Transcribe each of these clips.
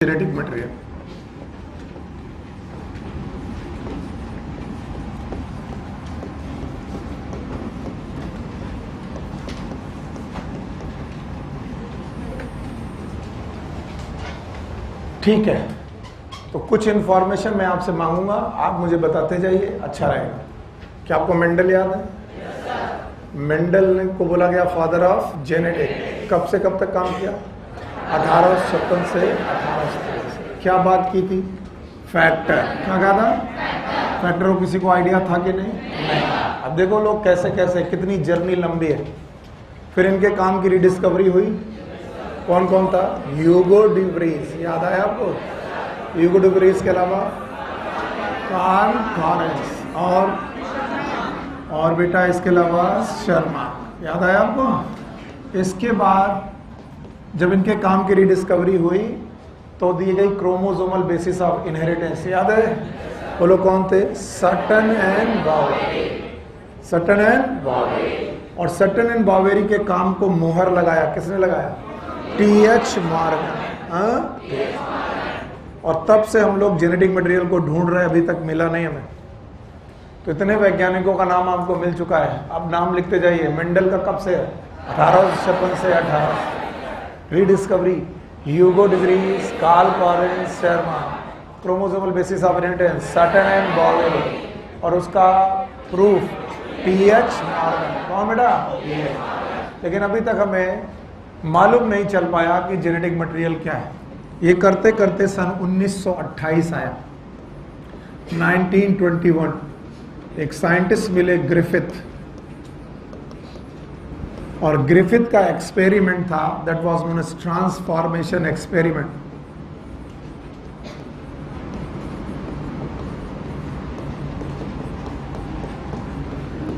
Genetic material. ठीक है, तो कुछ इंफॉर्मेशन मैं आपसे मांगूंगा, आप मुझे बताते जाइए, अच्छा रहेगा। क्या आपको मेंडल याद है? मेंडल को बोला गया फादर ऑफ जेनेटिक। कब से कब तक काम किया? 1856 से 1853। क्या बात की थी? फैक्टर। क्या कहा था? फैक्टर को किसी को आइडिया था कि नहीं? अब देखो लोग कैसे कैसे, कितनी जर्नी लंबी है। फिर इनके काम की रिडिस्कवरी हुई। कौन कौन था? ह्यूगो डी व्रीज। याद आया आपको? ह्यूगो डी व्रीज के अलावा कार्ल लॉरेंस और बेटा इसके अलावा शर्मा। याद आया आपको? इसके बाद जब इनके काम की रिडिस्कवरी हुई तो दी गई क्रोमोसोमल बेसिस ऑफ इनहेरिटेंस। याद है? बोलो कौन थे? Sutton and Boveri. Sutton and Boveri. और सटन एंड बावेरी के काम को मोहर लगाया। किसने लगाया? टी.एच. मॉर्गन। और तब से हम लोग जेनेटिक मटेरियल को ढूंढ रहे हैं, अभी तक मिला नहीं हमें। तो इतने वैज्ञानिकों का नाम आपको मिल चुका है, अब नाम लिखते जाइए। मेंडल का कब से है? 1856 से 18। Rediscovery Hugo de Vries, Carl Correns, Tschermak. Chromosomal basis of inheritance Sutton and Boveri. और उसका प्रूफ टी.एच. मॉर्गन। कौन बेटा? लेकिन अभी तक हमें मालूम नहीं चल पाया कि जेनेटिक मटेरियल क्या है। ये करते करते सन 1928 आया, 1921। एक साइंटिस्ट मिले, ग्रिफिथ। और ग्रिफिथ का एक्सपेरिमेंट था, that was known as transformation experiment.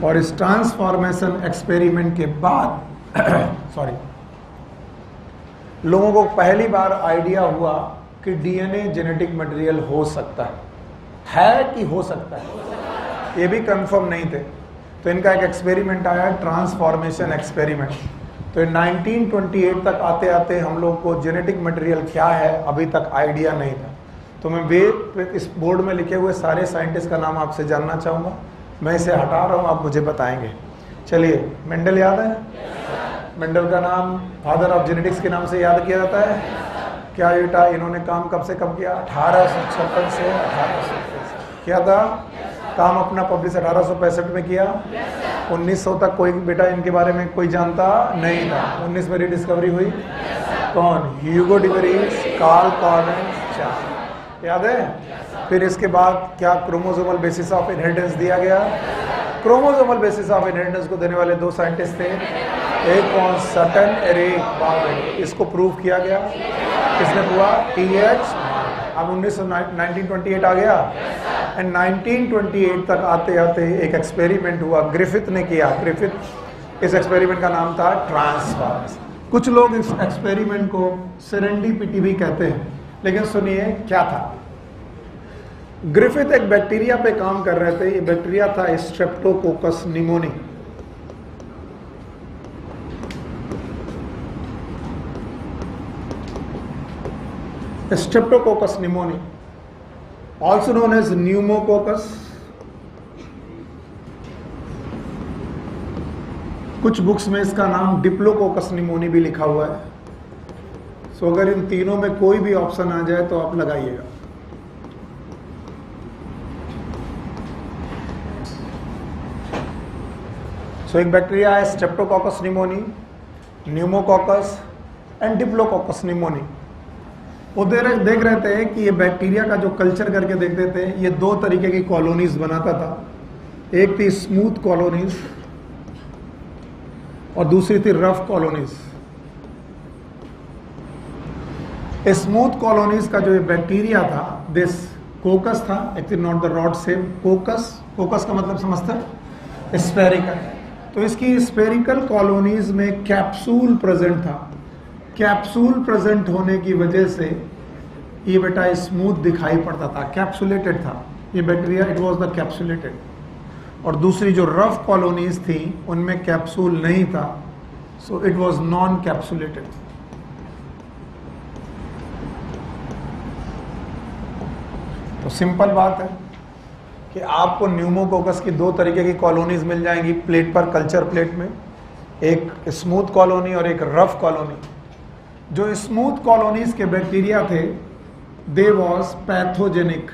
और इस ट्रांसफॉर्मेशन एक्सपेरिमेंट के बाद सॉरी, लोगों को पहली बार आइडिया हुआ कि डीएनए जेनेटिक मटेरियल हो सकता है कि हो सकता है, ये भी कंफर्म नहीं थे। तो इनका एक एक्सपेरिमेंट आया, ट्रांसफॉर्मेशन एक्सपेरिमेंट। तो 1928 तक आते आते हम लोग को जेनेटिक मटेरियल क्या है अभी तक आइडिया नहीं था। तो मैं इस बोर्ड में लिखे हुए सारे साइंटिस्ट का नाम आपसे जानना चाहूँगा। मैं इसे हटा रहा हूँ, आप मुझे बताएंगे। चलिए, मेंडल याद है? मेंडल का नाम फादर ऑफ जेनेटिक्स के नाम से याद किया जाता है। क्या बेटा इन्होंने काम कब से कब किया? 1856 से 1863। क्या था काम? अपना पब्लिश 1865 में किया। 1900 तक कोई बेटा इनके बारे में कोई जानता नहीं था। 19 में रिडिस्कवरी हुई। कौन? Hugo de Vries, Carl Lawrence. याद है? फिर इसके बाद क्या क्रोमोसोमल बेसिस ऑफ इनहेरिटेंस दिया गया। क्रोमोसोमल बेसिस ऑफ इनहेरिटेंस को देने वाले दो साइंटिस्ट थे, एक कौन? सटन, एक बावेरी। इसको प्रूव किया गया। किसने हुआ? टी.एच. अब 1928 आ गया। एंड 1928 तक आते आते एक एक्सपेरिमेंट हुआ, ग्रिफिथ ने किया। ग्रिफिथ, इस एक्सपेरिमेंट का नाम था ट्रांसफॉर्मेशन। कुछ लोग इस एक्सपेरिमेंट को सेरेंडिपिटी भी कहते हैं, लेकिन सुनिए क्या था। ग्रिफिथ एक बैक्टीरिया पे काम कर रहे थे। ये बैक्टीरिया था Streptococcus pneumoniae. Streptococcus pneumoniae, also known as pneumococcus। कुछ बुक्स में इसका नाम डिप्लोकोकस निमोनी भी लिखा हुआ है। सो अगर इन तीनों में कोई भी ऑप्शन आ जाए तो आप लगाइएगा। सो एक बैक्टीरिया है Streptococcus pneumoniae, pneumococcus and diplococcus pneumoniae. वो देख रहे थे कि ये बैक्टीरिया का जो कल्चर करके देखते थे, ये दो तरीके की कॉलोनीज बनाता था। एक थी स्मूथ कॉलोनीज और दूसरी थी रफ कॉलोनीज। स्मूथ कॉलोनीज का जो ये बैक्टीरिया था, दिस कोकस था, एक नॉट द रॉड सेम कोकस। कोकस का मतलब समझते हैं? स्फेरिकल। तो इसकी स्फेरिकल कॉलोनीज में कैप्सूल प्रेजेंट था। कैप्सूल प्रेजेंट होने की वजह से ये बेटा स्मूथ दिखाई पड़ता था, कैप्सुलेटेड था ये bacteria, it was the capsulated. और दूसरी जो रफ कॉलोनीज थी उनमें कैप्सूल नहीं था, so it was non capsulated. तो सिंपल बात है कि आपको न्यूमोकोकस की दो तरीके की कॉलोनीज मिल जाएंगी प्लेट पर, कल्चर प्लेट में, एक स्मूथ कॉलोनी और एक रफ कॉलोनी। जो स्मूथ कॉलोनीज के बैक्टीरिया थे दे वॉज पैथोजेनिक।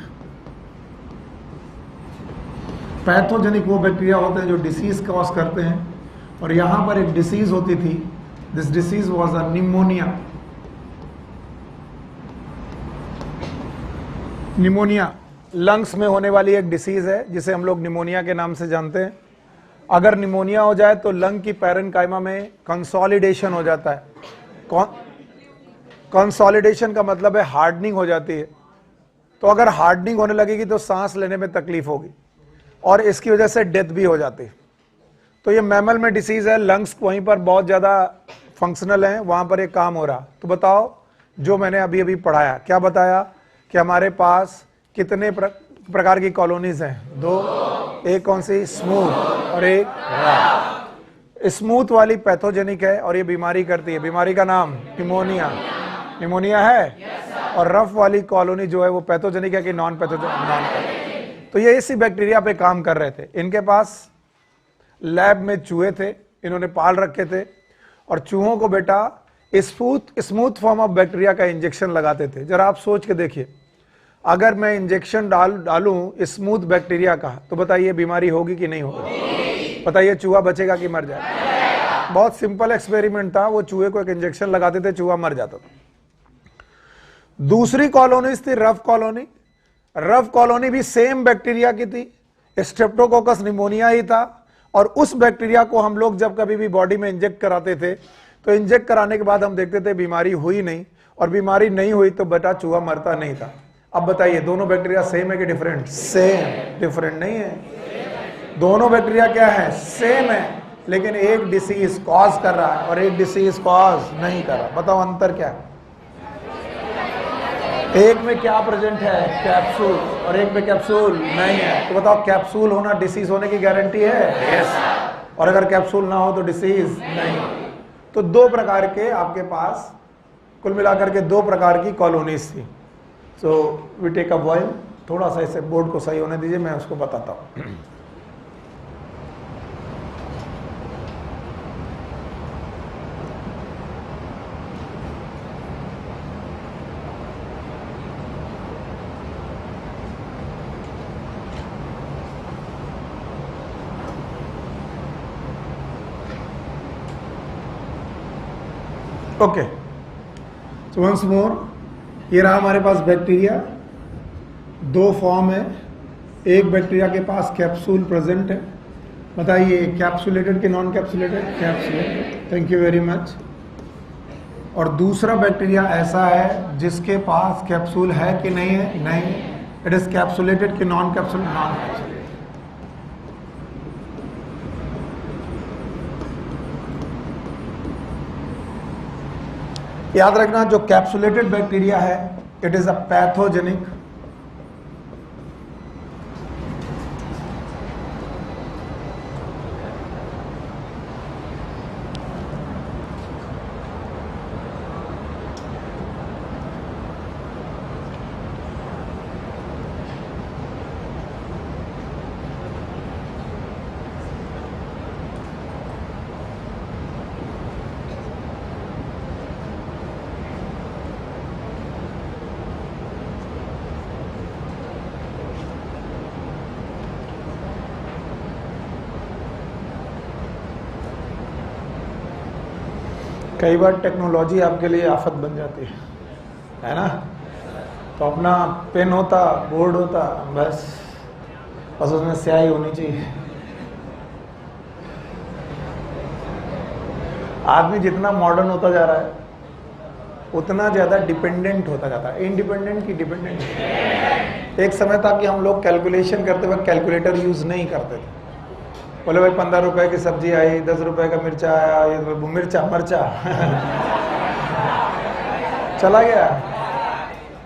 पैथोजेनिक वो बैक्टीरिया होते हैं जो डिसीज कॉज करते हैं, और यहां पर एक डिसीज होती थी, this disease was a pneumonia. Pneumonia lungs में होने वाली एक डिसीज है जिसे हम लोग निमोनिया के नाम से जानते हैं। अगर निमोनिया हो जाए तो लंग की पैरेन्काइमा में कंसोलिडेशन हो जाता है। कंसोलिडेशन का मतलब है हार्डनिंग हो जाती है। तो अगर हार्डनिंग होने लगेगी तो सांस लेने में तकलीफ होगी और इसकी वजह से डेथ भी हो जाती है। तो ये मैमल में डिसीज है, लंग्स वहीं पर बहुत ज़्यादा फंक्शनल हैं, वहाँ पर एक काम हो रहा। तो बताओ, जो मैंने अभी अभी पढ़ाया, क्या बताया कि हमारे पास कितने प्रकार की कॉलोनीज हैं? दो। एक कौन सी? स्मूथ और एक रफ। स्मूथ वाली पैथोजेनिक है और ये बीमारी करती है, बीमारी का नाम निमोनिया। निमोनिया है। और रफ वाली कॉलोनी जो है वो पैथोजेनिक है कि नॉन पैथोजेनिक? तो ये इसी बैक्टीरिया पे काम कर रहे थे। इनके पास लैब में चूहे थे, इन्होंने पाल रखे थे, और चूहों को बेटा स्मूथ फॉर्म ऑफ बैक्टीरिया का इंजेक्शन लगाते थे। जरा आप सोच के देखिए, अगर मैं इंजेक्शन डालूं स्मूथ बैक्टीरिया का, तो बताइए बीमारी होगी कि नहीं होगी? बताइए चूहा बचेगा कि मर जाएगा? बहुत सिंपल एक्सपेरिमेंट था। वो चूहे को एक इंजेक्शन लगाते थे, चूहा मर जाता था। दूसरी कॉलोनी थी रफ कॉलोनी। रफ कॉलोनी भी सेम बैक्टीरिया की थी, स्ट्रेप्टोकोकस निमोनिया ही था। और उस बैक्टीरिया को हम लोग जब कभी भी बॉडी में इंजेक्ट कराते थे तो इंजेक्ट कराने के बाद हम देखते थे बीमारी हुई नहीं, और बीमारी नहीं हुई तो बेटा चूहा मरता नहीं था। अब बताइए दोनों बैक्टीरिया सेम है कि डिफरेंट? सेम। डिफरेंट नहीं है, दोनों बैक्टीरिया क्या है? सेम है, लेकिन एक डिसीज कॉज कर रहा है और एक डिसीज कॉज नहीं कर रहा। बताओ अंतर क्या है? एक में क्या प्रेजेंट है? कैप्सूल, और एक में कैप्सूल नहीं है। तो बताओ कैप्सूल होना डिसीज होने की गारंटी है? यस। और अगर कैप्सूल ना हो तो डिसीज नहीं। तो दो प्रकार के आपके पास, कुल मिलाकर के दो प्रकार की कॉलोनीज थी। So we take a boil, थोड़ा सा इसे बोर्ड को सही होने दीजिए, मैं उसको बताता हूँ। ओके, सो वंस मोर, ये रहा हमारे पास बैक्टीरिया। दो फॉर्म है, एक बैक्टीरिया के पास कैप्सूल प्रेजेंट है। बताइए कैप्सुलेटेड कि non capsulated? Capsulated, thank you very much. और दूसरा बैक्टीरिया ऐसा है जिसके पास कैप्सूल है कि नहीं है? नहीं। इट इज कैप्सुलेटेड कि नॉन कैप्सूल? Non capsulated. याद रखना, जो कैप्सुलेटेड बैक्टीरिया है इट इज अ पैथोजेनिक। कई बार टेक्नोलॉजी आपके लिए आफत बन जाती है ना? तो अपना पेन होता, बोर्ड होता, बस उसमें स्याही होनी चाहिए। आदमी जितना मॉडर्न होता जा रहा है उतना ज़्यादा डिपेंडेंट होता जाता है। इंडिपेंडेंट की डिपेंडेंट। एक समय था कि हम लोग कैलकुलेशन करते वक्त कैलकुलेटर यूज़ नहीं करते थे। बोले भाई 15 रुपए की सब्जी आई, 10 रुपए का मिर्चा आया, ये मर्चा चला गया।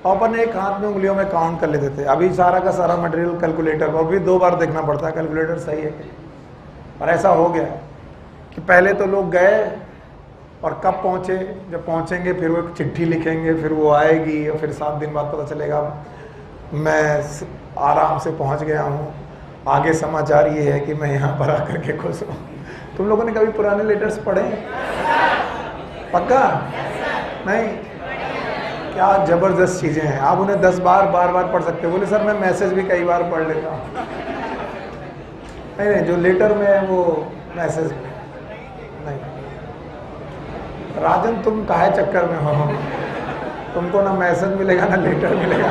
अपन एक हाथ में उंगलियों में काउंट कर लेते थे। अभी सारा का सारा मटेरियल कैलकुलेटर, और भी 2 बार देखना पड़ता है कैलकुलेटर सही है कि। और ऐसा हो गया कि पहले तो लोग गए और कब पहुंचे, जब पहुंचेंगे फिर वो एक चिट्ठी लिखेंगे, फिर वो आएगी और फिर 7 दिन बाद पता चलेगा। मैं आराम से पहुंच गया हूं, आगे समाचार ये है कि मैं यहां पर आकर के खुश हूं। तुम लोगों ने कभी पुराने लेटर्स पढ़े? पक्का? नहीं? क्या जबरदस्त चीजें हैं, आप उन्हें 10 बार बार पढ़ सकते हो। बोले सर मैं मैसेज भी कई बार पढ़ लेता हूँ। नहीं, जो लेटर में है वो मैसेज में नहीं। राजन तुम काहे चक्कर में हो, तुमको ना मैसेज मिलेगा ना लेटर मिलेगा।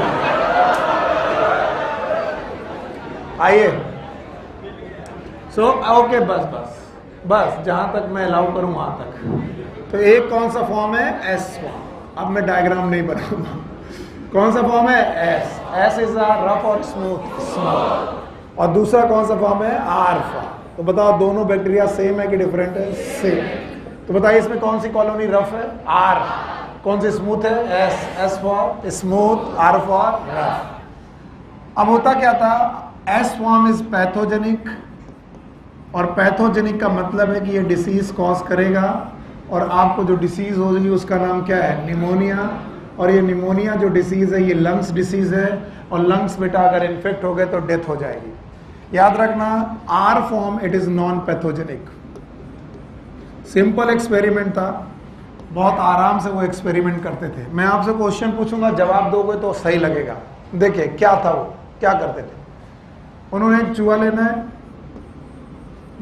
आइए, ओके, बस जहां तक मैं अलाउ करूं वहां तक। तो एक कौन सा फॉर्म है? S form. अब मैं डायग्राम नहीं बनाऊंगा। कौन सा फॉर्म है? एस इज अ रफ और स्मूथ। और दूसरा कौन सा फॉर्म है? R form. तो बताओ दोनों बैक्टीरिया सेम है कि डिफरेंट है? सेम। तो बताइए इसमें कौन सी कॉलोनी रफ है? आर। कौन सी स्मूथ है? S for smooth, R for rough. अब होता क्या था, एस फॉर्म इज पैथोजेनिक, और पैथोजेनिक का मतलब है कि ये डिसीज कॉज करेगा, और आपको जो डिसीज होगी उसका नाम क्या है? निमोनिया। और ये निमोनिया जो डिसीज है ये लंग्स डिसीज है, और लंग्स बेटा अगर इन्फेक्ट हो गए तो डेथ हो जाएगी। याद रखना, R form it is non pathogenic. Simple experiment था, बहुत आराम से वो एक्सपेरिमेंट करते थे। मैं आपसे क्वेश्चन पूछूंगा, जवाब दोगे तो सही लगेगा। देखिए क्या था वो, क्या करते थे। उन्होंने एक चूहा लेना है,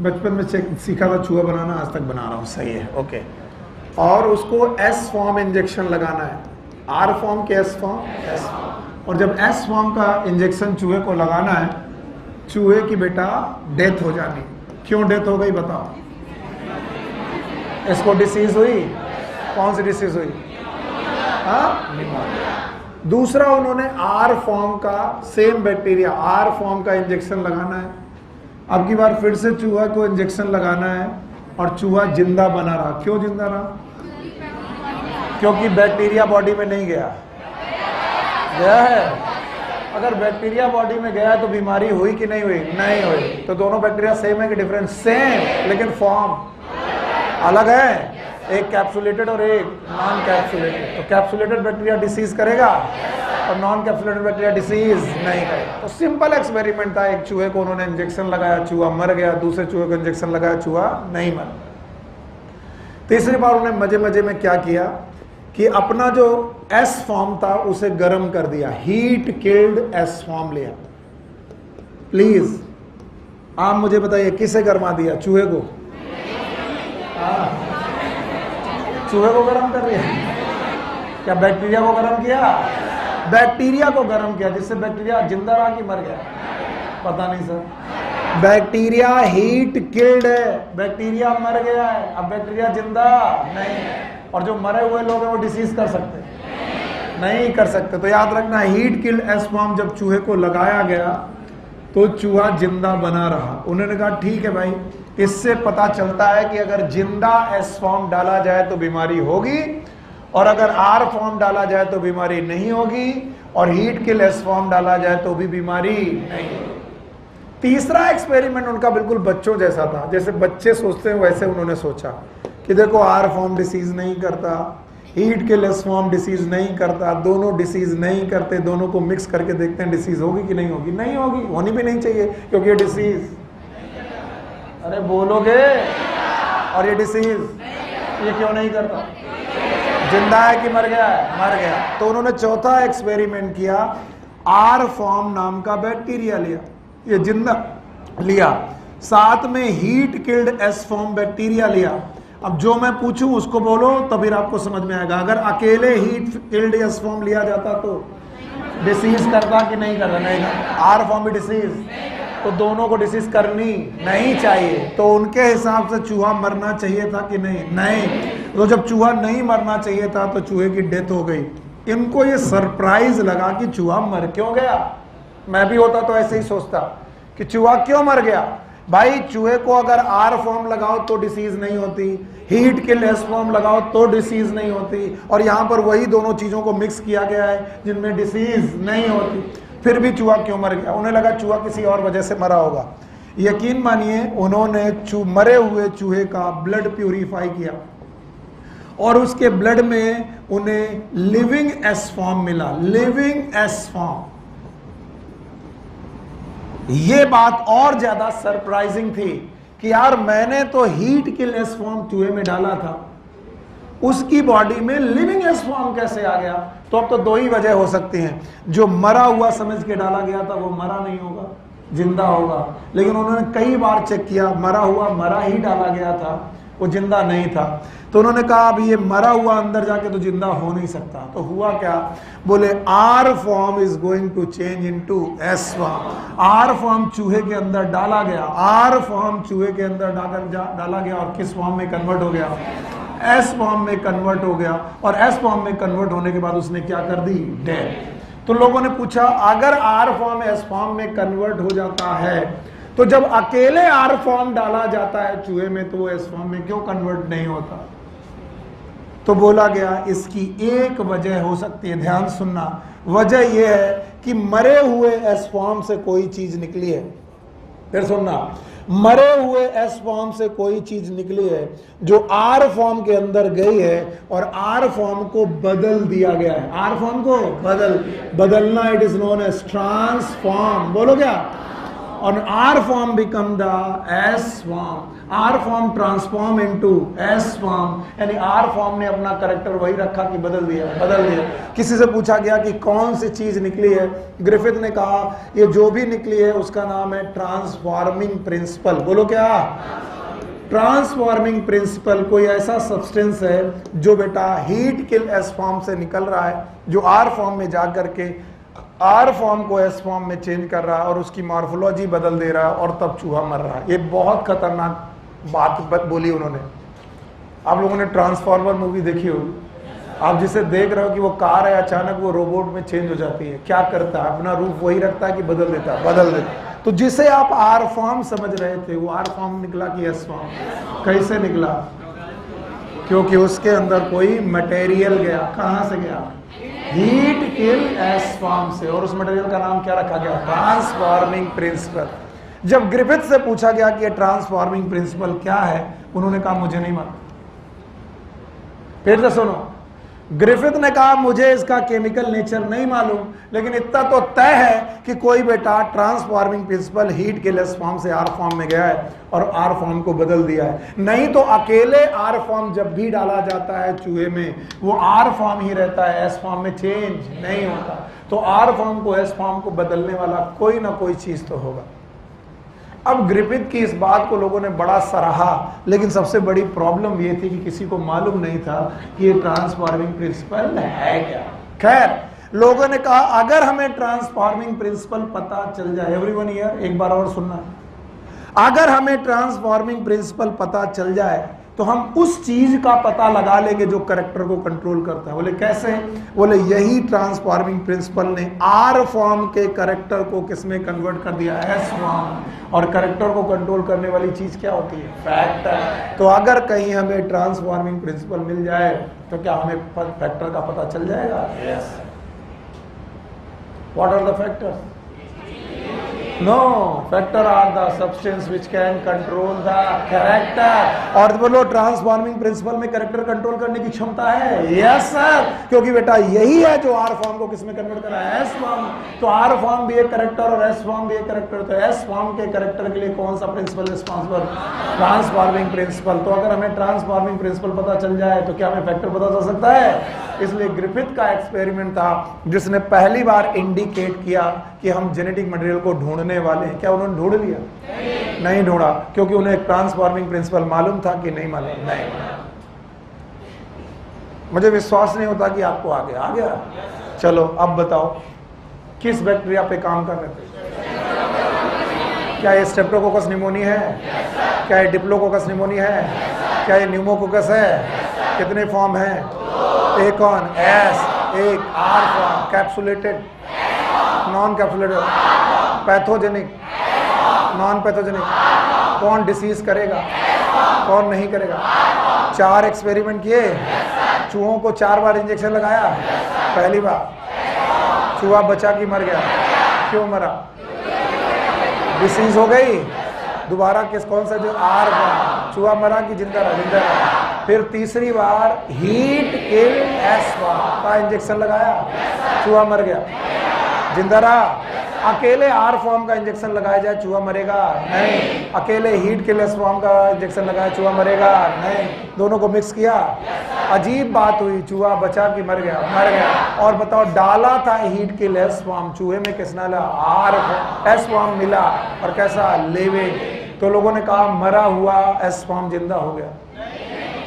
बचपन में सीखा था चूहा बनाना, आज तक बना रहा हूँ, सही है, ओके। और उसको एस फॉर्म इंजेक्शन लगाना है। आर फॉर्म के एस फॉर्म। और जब एस फॉर्म का इंजेक्शन चूहे को लगाना है, चूहे की बेटा डेथ हो जानी। क्यों डेथ हो गई बताओ? इसको डिसीज हुई। कौन सी डिसीज हुई? दूसरा उन्होंने आर फॉर्म का, सेम बैक्टीरिया आर फॉर्म का इंजेक्शन लगाना है। अब की बार फिर से चूहा को इंजेक्शन लगाना है, और चूहा जिंदा बना रहा। क्यों जिंदा रहा? क्योंकि बैक्टीरिया बॉडी में नहीं गया है। अगर बैक्टीरिया बॉडी में गया तो बीमारी हुई कि नहीं हुई? नहीं हुई। तो दोनों बैक्टीरिया सेम है कि डिफरेंट? सेम, लेकिन फॉर्म अलग है। एक कैप्सुलेटेड और एक नॉन कैप्सुलेटेड। तो कैप्सुलेटेड बैक्टीरिया डिसीज करेगा, और नॉन कैप्सुलेटेड बैक्टीरिया डिसीज नहीं करेगा। तो सिंपल एक्सपेरिमेंट था। एक चूहे को उन्होंने इंजेक्शन लगाया, चूहा मर गया। दूसरे चूहे को इंजेक्शन लगाया, चूहा नहीं मरा। तीसरी बार उन्होंने मजे मजे में क्या किया कि अपना जो एस फॉर्म था उसे गर्म कर दिया। हीट किल्ड एस फॉर्म लिया। प्लीज आप मुझे बताइए किसे गर्मा दिया? चूहे को? चूहे को गर्म कर दिया? क्या बैक्टीरिया को गर्म किया? बैक्टीरिया को गर्म किया, जिससे बैक्टीरिया जिंदा रहा कि मर गया? पता नहीं सर। बैक्टीरिया हीट किल्ड है, बैक्टीरिया मर गया है, अब बैक्टीरिया जिंदा नहीं है। और जो मरे हुए लोग हैं वो डिसीज कर सकते? नहीं कर सकते। तो याद रखना, हीट किल्ड एस फॉर्म जब चूहे को लगाया गया तो चूहा जिंदा बना रहा। उन्होंने कहा ठीक है भाई, इससे पता चलता है कि अगर जिंदा एस फॉर्म डाला जाए तो बीमारी होगी, और अगर आर फॉर्म डाला जाए तो बीमारी नहीं होगी, और हीट किल एस फॉर्म डाला जाए तो भी बीमारी नहीं होगी। तीसरा एक्सपेरिमेंट उनका बिल्कुल बच्चों जैसा था, जैसे बच्चे सोचते हैं वैसे उन्होंने सोचा कि देखो आर फॉर्म डिसीज नहीं करता, heat kill S form disease नहीं करता, दोनों डिसीज नहीं करते, दोनों को मिक्स करके देखते हैं डिसीज होगी कि नहीं होगी। नहीं होगी, होनी भी नहीं चाहिए, क्योंकि ये डिसीज, अरे बोलोगे, और ये डिसीज ये क्यों नहीं करता? जिंदा है कि मर गया है? मर गया। तो उन्होंने चौथा एक्सपेरिमेंट किया, आर फॉर्म नाम का बैक्टीरिया लिया, ये जिंदा लिया, साथ में heat killed S form bacteria लिया। अब जो मैं पूछूं उसको बोलो तो फिर आपको समझ में आएगा। अगर अकेले हीट किल्ड एस फॉर्म लिया जाता तो डिसीज करता कि नहीं करता? नहीं करता। आर फॉर्म भी डिसीज, तो दोनों को डिसीज करनी नहीं चाहिए। तो उनके हिसाब से चूहा मरना चाहिए था कि नहीं? नहीं। तो जब चूहा नहीं मरना चाहिए था तो चूहे की डेथ हो गई। इनको ये सरप्राइज लगा कि चूहा मर क्यों गया। मैं भी होता तो ऐसे ही सोचता कि चूहा क्यों मर गया। भाई चूहे को अगर आर फॉर्म लगाओ तो डिसीज नहीं होती, हीट किल एस फॉर्म लगाओ तो डिसीज नहीं होती, और यहाँ पर वही दोनों चीजों को मिक्स किया गया है जिनमें डिसीज नहीं होती, फिर भी चूहा क्यों मर गया। उन्हें लगा चूहा किसी और वजह से मरा होगा। यकीन मानिए उन्होंने मरे हुए चूहे का ब्लड प्यूरिफाई किया, और उसके ब्लड में उन्हें लिविंग एस फॉर्म मिला। लिविंग एस फॉर्म, ये बात और ज्यादा सरप्राइजिंग थी कि यार मैंने तो हीट किल एस फॉर्म चूहे में डाला था, उसकी बॉडी में लिविंग एस फॉर्म कैसे आ गया? तो अब तो दो ही वजह हो सकती हैं। जो मरा हुआ समझ के डाला गया था वो मरा नहीं होगा, जिंदा होगा। लेकिन उन्होंने कई बार चेक किया, मरा हुआ मरा ही डाला गया था, वो जिंदा नहीं था। तो उन्होंने कहा अब ये मरा हुआ अंदर जाके तो जिंदा हो नहीं सकता। तो हुआ क्या? बोले R form is going to change into S form. R form चूहे के अंदर डाला गया, आर फॉर्म चूहे के अंदर डाला गया और किस फॉर्म में कन्वर्ट हो गया? एस फॉर्म में कन्वर्ट हो गया। और एस फॉर्म में कन्वर्ट होने के बाद उसने क्या कर दी? डेथ। तो लोगों ने पूछा अगर आर फॉर्म एस फॉर्म में कन्वर्ट हो जाता है तो जब अकेले आर फॉर्म डाला जाता है चूहे में तो वो एस फॉर्म में क्यों कन्वर्ट नहीं होता? तो बोला गया इसकी एक वजह हो सकती है, ध्यान सुनना। वजह यह है कि मरे हुए एस फॉर्म से कोई चीज निकली है। फिर सुनना, मरे हुए एस फॉर्म से कोई चीज निकली है जो आर फॉर्म के अंदर गई है और आर फॉर्म को बदल दिया गया है। आर फॉर्म को बदलना, it is known as transform. बोलो क्या? और R form become the S form. R form transform into S form, यानी आर फॉर्म ने अपना कैरेक्टर वही रखा कि बदल दिया। किसी से पूछा गया कि कौन सी चीज निकली है? ग्रिफिथ ने कहा ये जो भी निकली है उसका नाम है ट्रांसफॉर्मिंग प्रिंसिपल। बोलो क्या? ट्रांसफॉर्मिंग प्रिंसिपल कोई ऐसा सब्सटेंस है जो बेटा हीट किल एस फॉर्म से निकल रहा है, जो आर फॉर्म में जाकर के आर फॉर्म को एस फॉर्म में चेंज कर रहा है और उसकी मॉर्फोलॉजी बदल दे रहा है और तब चूहा मर रहा है। ये बहुत खतरनाक बात बोली उन्होंने। आप लोगों ने ट्रांसफॉर्मर मूवी देखी होगी। आप जिसे देख रहे हो कि वो कार है, अचानक वो रोबोट में चेंज हो जाती है, क्या करता है? अपना रूप वही रखता है कि बदल देता है? तो जिसे आप आर फॉर्म समझ रहे थे वो आर फॉर्म निकला कि एस फॉर्म? कैसे निकला? क्योंकि उसके अंदर कोई मटेरियल गया। कहां से गया? हीट किल एस फॉर्म से। और उस मटेरियल का नाम क्या रखा गया? Transforming principle. जब ग्रिफिथ से पूछा गया कि ये ट्रांसफॉर्मिंग प्रिंसिपल क्या है, उन्होंने कहा मुझे नहीं मालूम। फिर से सुनो, ग्रिफिथ ने कहा मुझे इसका केमिकल नेचर नहीं मालूम, लेकिन इतना तो तय है कि कोई बेटा transforming principle heat kill S form से आर फॉर्म में गया है और आर फॉर्म को बदल दिया है। नहीं तो अकेले आर फॉर्म जब भी डाला जाता है चूहे में वो आर फॉर्म ही रहता है, एस फॉर्म में चेंज नहीं होता। तो आर फॉर्म को एस फॉर्म को बदलने वाला कोई ना कोई चीज तो होगा। अब ग्रिफिथ की इस बात को लोगों ने बड़ा सराहा, लेकिन सबसे बड़ी प्रॉब्लम ये थी कि किसी को मालूम नहीं था कि ये ट्रांसफॉर्मिंग प्रिंसिपल है क्या। खैर, लोगों ने कहा अगर हमें ट्रांसफॉर्मिंग प्रिंसिपल पता चल जाए, एवरीवन हियर एक बार और सुनना, अगर हमें ट्रांसफॉर्मिंग प्रिंसिपल पता चल जाए तो हम उस चीज का पता लगा लेंगे जो कैरेक्टर को कंट्रोल करता है। बोले कैसे? बोले यही ट्रांसफॉर्मिंग प्रिंसिपल ने आर फॉर्म के कैरेक्टर को किसमें कन्वर्ट कर दिया? S form. और कैरेक्टर को कंट्रोल करने वाली चीज क्या होती है? फैक्टर। तो अगर कहीं हमें ट्रांसफॉर्मिंग प्रिंसिपल मिल जाए तो क्या हमें फैक्टर का पता चल जाएगा? Yes. What are the factors? No, factor are the substance which can control the character. और बोलो ट्रांसफॉर्मिंग प्रिंसिपल में कैरेक्टर कंट्रोल करने की क्षमता है? यस सर, क्योंकि बेटा यही है जो आर फॉर्म को किसमें कन्वर्ट करा है? S form. तो आर फॉर्म भी एक कैरेक्टर और एस फॉर्म भी एक कैरेक्टर। तो एस फॉर्म के कैरेक्टर के लिए कौन सा प्रिंसिपल रिस्पॉन्सिबल? Transforming principle. तो अगर हमें ट्रांसफॉर्मिंग प्रिंसिपल पता चल जाए तो क्या हमें फैक्टर पता चल सकता है? इसलिए ग्रिफिथ का एक्सपेरिमेंट था जिसने पहली बार इंडिकेट किया कि हम जेनेटिक मटेरियल को ढूंढने वाले हैं। क्या उन्होंने ढूंढ लिया? नहीं ढूंढा, क्योंकि उन्हें एक ट्रांसफॉर्मिंग प्रिंसिपल मालूम था कि नहीं मालूम? नहीं। मुझे विश्वास नहीं होता कि आपको आ गया। चलो अब बताओ किस बैक्टीरिया पे काम कर रहे थे? क्या ये स्ट्रेप्टोकोकस निमोनिया है? क्या ये डिप्लोकोकस निमोनिया है? क्या ये न्यूमोकोकस है? कितने फॉर्म हैं? एक ऑन एस, एक R form, capsulated, non capsulated, pathogenic, non pathogenic. कौन डिसीज करेगा, कौन नहीं करेगा? 4 एक्सपेरिमेंट किए, चूहों को 4 बार इंजेक्शन लगाया। पहली बार चूहा बचा कि मर गया? क्यों मरा? डिसीज हो गई। दोबारा किस कौन सा जो आर फॉर्म, चूहा मरा कि जिंदा रहा? जिंदा रहा। फिर तीसरी बार हीट किल एस फॉर्म का इंजेक्शन लगाया, चूहा मर गया, जिंदा रहा। अकेले आर फॉर्म का इंजेक्शन लगाया जाए चूहा मरेगा नहीं। अकेले हीट किल एस फॉर्म का इंजेक्शन लगाया चूहा मरेगा नहीं। दोनों को मिक्स किया, अजीब बात हुई, चूहा बचा कि मर गया? मर गया। और बताओ, डाला था हीट किल एस फॉर्म, चूहे में किसने डाला? आर एस फॉर्म मिला, और कैसा? लिविंग। तो लोगों ने कहा मरा हुआ एस फॉर्म जिंदा हो गया।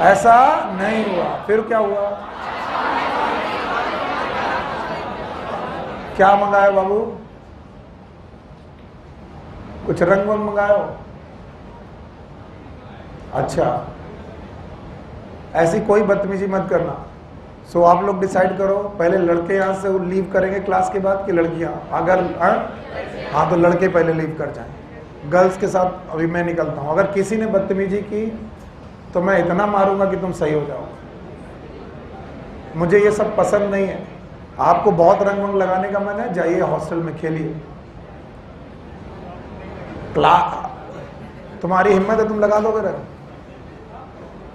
ऐसा नहीं हुआ। फिर क्या हुआ? क्या मंगाया बाबू? कुछ रंग वंग मंगाया हो? अच्छा, ऐसी कोई बदतमीजी मत करना। सो आप लोग डिसाइड करो, पहले लड़के यहाँ से लीव करेंगे क्लास के बाद कि लड़कियाँ? अगर हाँ तो लड़के पहले लीव कर जाएं, गर्ल्स के साथ अभी मैं निकलता हूँ। अगर किसी ने बदतमीजी की तो मैं इतना मारूंगा कि तुम सही हो जाओ। मुझे ये सब पसंद नहीं है। आपको बहुत रंग वंग लगाने का मन है, जाइए हॉस्टल में खेलिए। तुम्हारी हिम्मत है, तुम लगा दोगे रंग?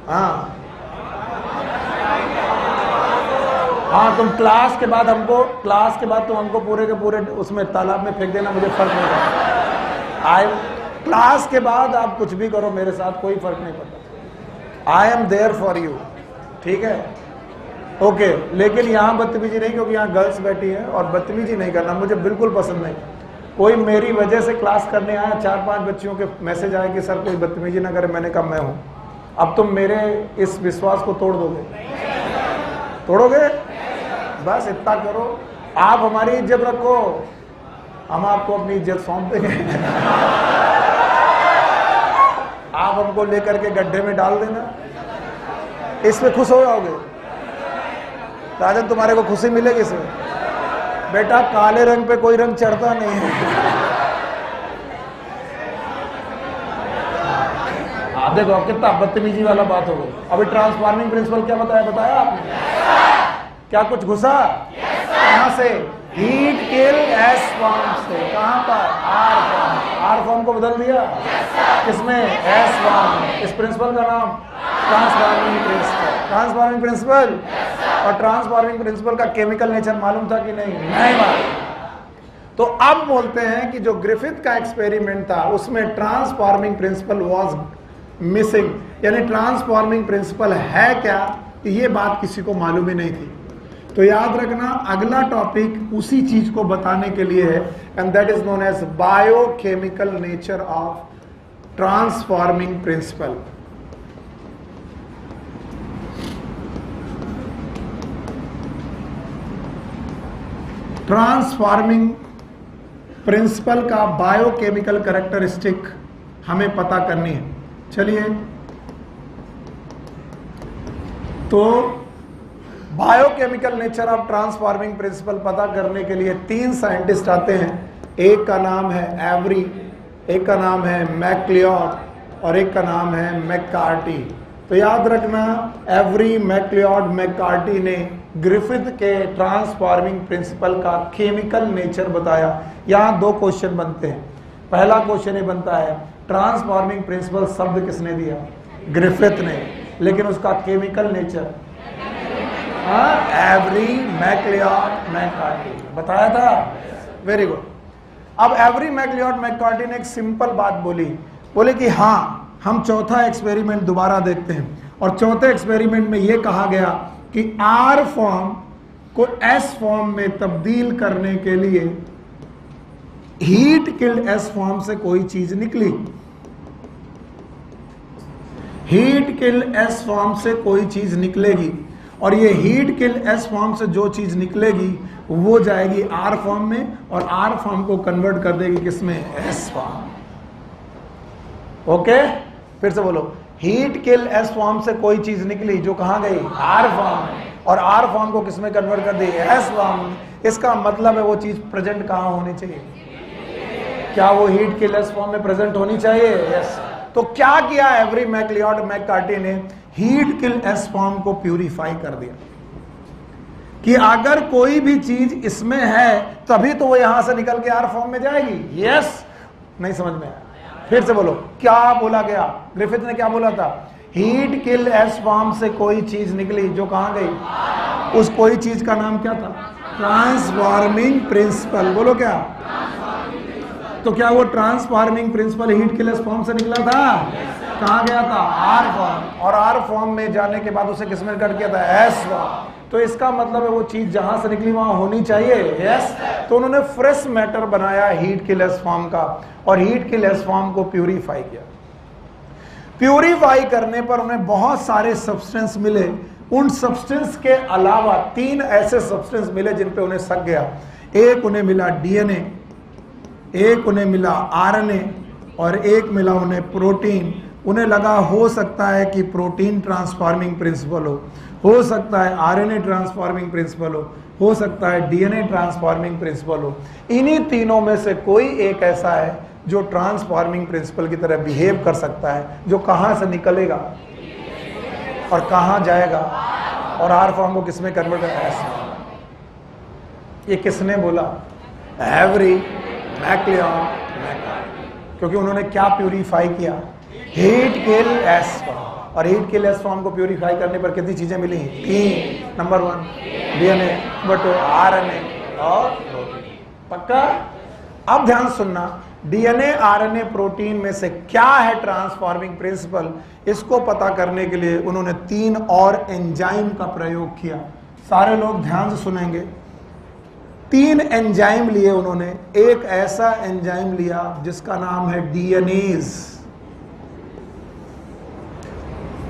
हाँ हाँ, तुम क्लास के बाद तुम हमको पूरे के पूरे उसमें तालाब में फेंक देना, मुझे फर्क नहीं पड़ता। क्लास के बाद आप कुछ भी करो मेरे साथ, कोई फर्क नहीं पड़ता। I am there for you, ठीक है? ओके। लेकिन यहाँ बदतमीजी नहीं, क्योंकि यहाँ गर्ल्स बैठी है, और बदतमीजी नहीं करना मुझे बिल्कुल पसंद नहीं। कोई मेरी वजह से क्लास करने आया, 4-5 बच्चियों के मैसेज आए कि सर कोई बदतमीजी ना करे। मैंने कहा मैं हूँ। अब तुम मेरे इस विश्वास को तोड़ दोगे? तोड़ोगे? बस इतना करो, आप हमारी इज्जत रखो, हम आपको अपनी इज्जत सौंप देंगे। आप हमको लेकर के गड्ढे में डाल देना, इसमें खुश हो जाओगे? राजन, तुम्हारे को खुशी मिलेगी इसमें? बेटा, काले रंग पे कोई रंग चढ़ता नहीं है। आप देखो कितना बदतमीजी वाला बात हो गई। अभी ट्रांसफॉर्मिंग प्रिंसिपल क्या बताया आपने? क्या कुछ घुसा? कहां से? हीट किल एस फॉर्म से। कहां पर? Are form. आर फॉर्म को बदल दिया किसमें? S form. इस प्रिंसिपल का नाम ट्रांसफॉर्मिंग प्रिंसिपल। Transforming principal. और ट्रांसफॉर्मिंग प्रिंसिपल का केमिकल नेचर मालूम था कि नहीं? नहीं मालूम। तो अब बोलते हैं कि जो ग्रिफिथ का एक्सपेरिमेंट था उसमें ट्रांसफॉर्मिंग प्रिंसिपल वाज मिसिंग, यानी ट्रांसफॉर्मिंग प्रिंसिपल है क्या, ये बात किसी को मालूम ही नहीं थी। तो याद रखना, अगला टॉपिक उसी चीज को बताने के लिए है, and that is known as biochemical nature of transforming principle. Transforming principle का बायोकेमिकल कैरेक्टरिस्टिक हमें पता करनी है। चलिए, तो biochemical nature of transforming principle पता करने के लिए 3 साइंटिस्ट आते हैं। एक का नाम है एवरी, एक का नाम है मैक्लिओड, और एक का नाम है मैककार्टी। तो याद रखना, एवरी, मैक्लिओड, मैककार्टी ने ग्रिफिथ के ट्रांसफॉर्मिंग प्रिंसिपल का केमिकल नेचर बताया। यहाँ 2 क्वेश्चन बनते हैं। पहला क्वेश्चन ये बनता है, ट्रांसफॉर्मिंग प्रिंसिपल शब्द किसने दिया? ग्रिफिथ ने। लेकिन उसका केमिकल नेचर एवरी, मैक्लिओड, मैककार्टी बताया था। Very good. अब एवरी, मैक्लिओड, मैककार्टी ने एक सिंपल बात बोले कि हाँ, हम चौथा एक्सपेरिमेंट दोबारा देखते हैं, और चौथे एक्सपेरिमेंट में यह कहा गया कि आर फॉर्म को एस फॉर्म में तब्दील करने के लिए हीट किल्ड एस फॉर्म से कोई चीज निकली। हीट किल्ड एस फॉर्म से कोई चीज निकलेगी, और ये हीट किल्ड एस फॉर्म से जो चीज निकलेगी वो जाएगी आर फॉर्म में, और आर फॉर्म को कन्वर्ट कर देगी किसमें? S form. ओके, फिर से बोलो, हीट किल एस फॉर्म से कोई चीज निकली जो कहां गई? आर फॉर्म, और आर फॉर्म को किसमें कन्वर्ट कर दी? S form. इसका मतलब है वो चीज प्रेजेंट कहां होनी चाहिए? क्या वो हीट किल एस फॉर्म में प्रेजेंट होनी चाहिए? यस। तो क्या किया एवरी, मैक्लिओड, मैककार्टी ने? हीट किल एस फॉर्म को प्यूरिफाई कर दिया कि अगर कोई भी चीज इसमें है तभी तो वो यहां से निकल के आर फॉर्म में जाएगी। यस, नहीं समझ में आया? फिर से बोलो, क्या बोला गया? ग्रिफिथ ने क्या बोला था? हीट किल एस फॉर्म से कोई चीज निकली जो कहां गई? उस कोई चीज का नाम क्या था? Transforming principle. बोलो क्या? तो क्या वो transforming principle heat kill S form से निकला था? कहाँ गया था? आर फॉर्म, और आर फॉर्म में जाने के बाद उसे किसमें कट किया था? S form. तो इसका मतलब है वो चीज जहां से निकली वहां होनी चाहिए, यस। तो उन्होंने फ्रेश मैटर बनाया हीट किल एस फॉर्म का, और हीट किल एस फॉर्म को प्यूरिफाई किया। प्यूरिफाई करने पर उन्हें बहुत सारे सब्सटेंस मिले। उन सब्सटेंस के अलावा 3 ऐसे सब्सटेंस मिले जिन पे उन्हें शक गया। एक उन्हें मिला डीएनए, एक उन्हें मिला आरएनए, और एक मिला उन्हें प्रोटीन। उन्हें लगा हो सकता है कि प्रोटीन ट्रांसफॉर्मिंग प्रिंसिपल हो सकता है आरएनए ट्रांसफॉर्मिंग प्रिंसिपल हो सकता है डीएनए ट्रांसफॉर्मिंग प्रिंसिपल हो। इन्हीं तीनों में से कोई एक ऐसा है जो ट्रांसफॉर्मिंग प्रिंसिपल की तरह बिहेव कर सकता है, जो कहां से निकलेगा और कहां जाएगा, और आर फॉर्म को किसमें कन्वर्ट करेगा? ये किसने बोला? एवरी मैक्लिऑन, क्योंकि उन्होंने क्या प्यूरिफाई किया? Heat kill S form. और हीट किल एस फॉर्म को प्यूरिफाई करने पर कितनी चीजें मिली? 3। नंबर 1 डीएनए, नंबर 2 आरएनए, और पक्का? अब ध्यान सुनना, डीएनए आरएनए प्रोटीन में से क्या है ट्रांसफॉर्मिंग प्रिंसिपल, इसको पता करने के लिए उन्होंने 3 और एंजाइम का प्रयोग किया। सारे लोग ध्यान से सुनेंगे। 3 एंजाइम लिए उन्होंने। एक ऐसा एंजाइम लिया जिसका नाम है डीएनएज।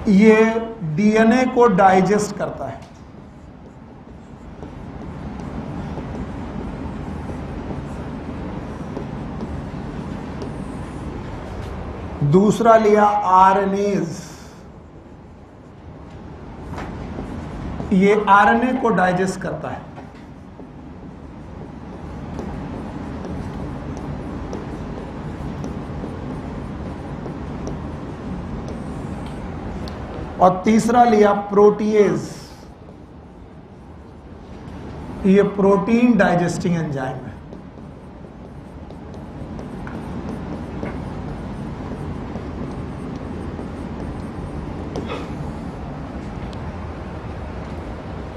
ये डीएनए को डाइजेस्ट करता है। दूसरा लिया आरएनएज। ये आरएनए को डाइजेस्ट करता है। और तीसरा लिया प्रोटीएज। ये प्रोटीन डाइजेस्टिंग एंजाइम है।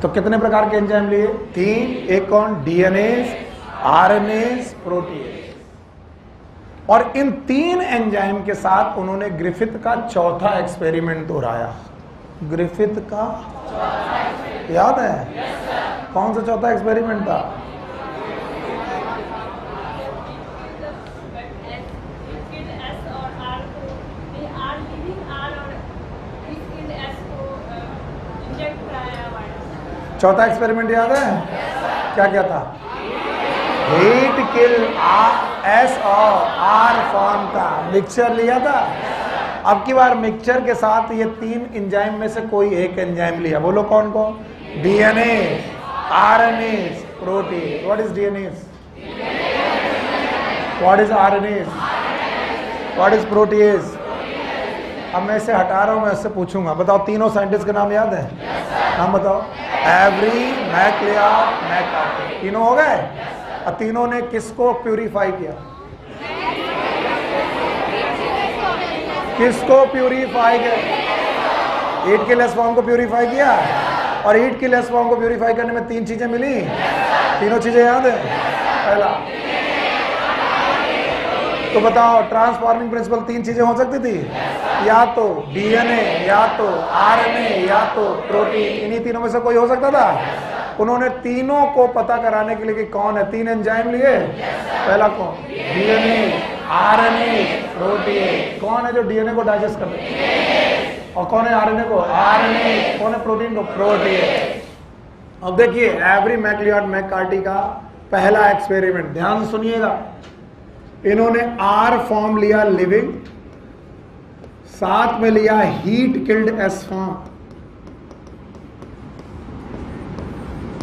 तो कितने प्रकार के एंजाइम लिए? 3। एक कौन? DNAs, RNase, protease. और इन 3 एंजाइम के साथ उन्होंने ग्रिफिथ का चौथा एक्सपेरिमेंट दोहराया। ग्रिफिथ का याद है? कौन सा चौथा एक्सपेरिमेंट था? चौथा एक्सपेरिमेंट याद है? क्या क्या था? हीट किल एस और आर फॉर्म का मिक्सचर लिया था। अब की बार मिक्सचर के साथ ये 3 एंजाइम में से कोई एक एंजाइम लिया। बोलो कौन कौन? DNA, RNA, protein. What is DNA? What is RNA? What is proteases? अब मैं इसे हटा रहा हूं, मैं इससे पूछूंगा। बताओ, तीनों साइंटिस्ट के नाम याद है? नाम बताओ। Avery, MacLeod, McCarty. तीनों हो गए। और तीनों ने किसको प्यूरिफाई किया? किसको प्यूरिफाई किया? हीट किल एस फॉर्म को प्यूरिफाई किया। और हीट किल एस फॉर्म को प्यूरिफाई करने में 3 चीजें मिली। तीनों चीजें याद है? पहला, तो बताओ, ट्रांसफॉर्मिंग प्रिंसिपल 3 चीजें हो सकती थी, या तो डीएनए, या तो आरएनए, या तो प्रोटीन। इन्हीं तीनों में से कोई हो सकता था। उन्होंने तीनों को पता कराने के लिए कि कौन है, 3 एंजाइम लिए। पहला कौन? DNA, RNA, protein. कौन है जो डीएनए को डाइजेस्ट करता है? और कौन है आरएनए को? आरएनए। कौन है प्रोटीन को? प्रोटीन। अब देखिए, एवरी मैक्लिऑन मैककार्टी का पहला एक्सपेरिमेंट, ध्यान सुनिएगा। इन्होंने आर फॉर्म लिया लिविंग, साथ में लिया heat killed S form.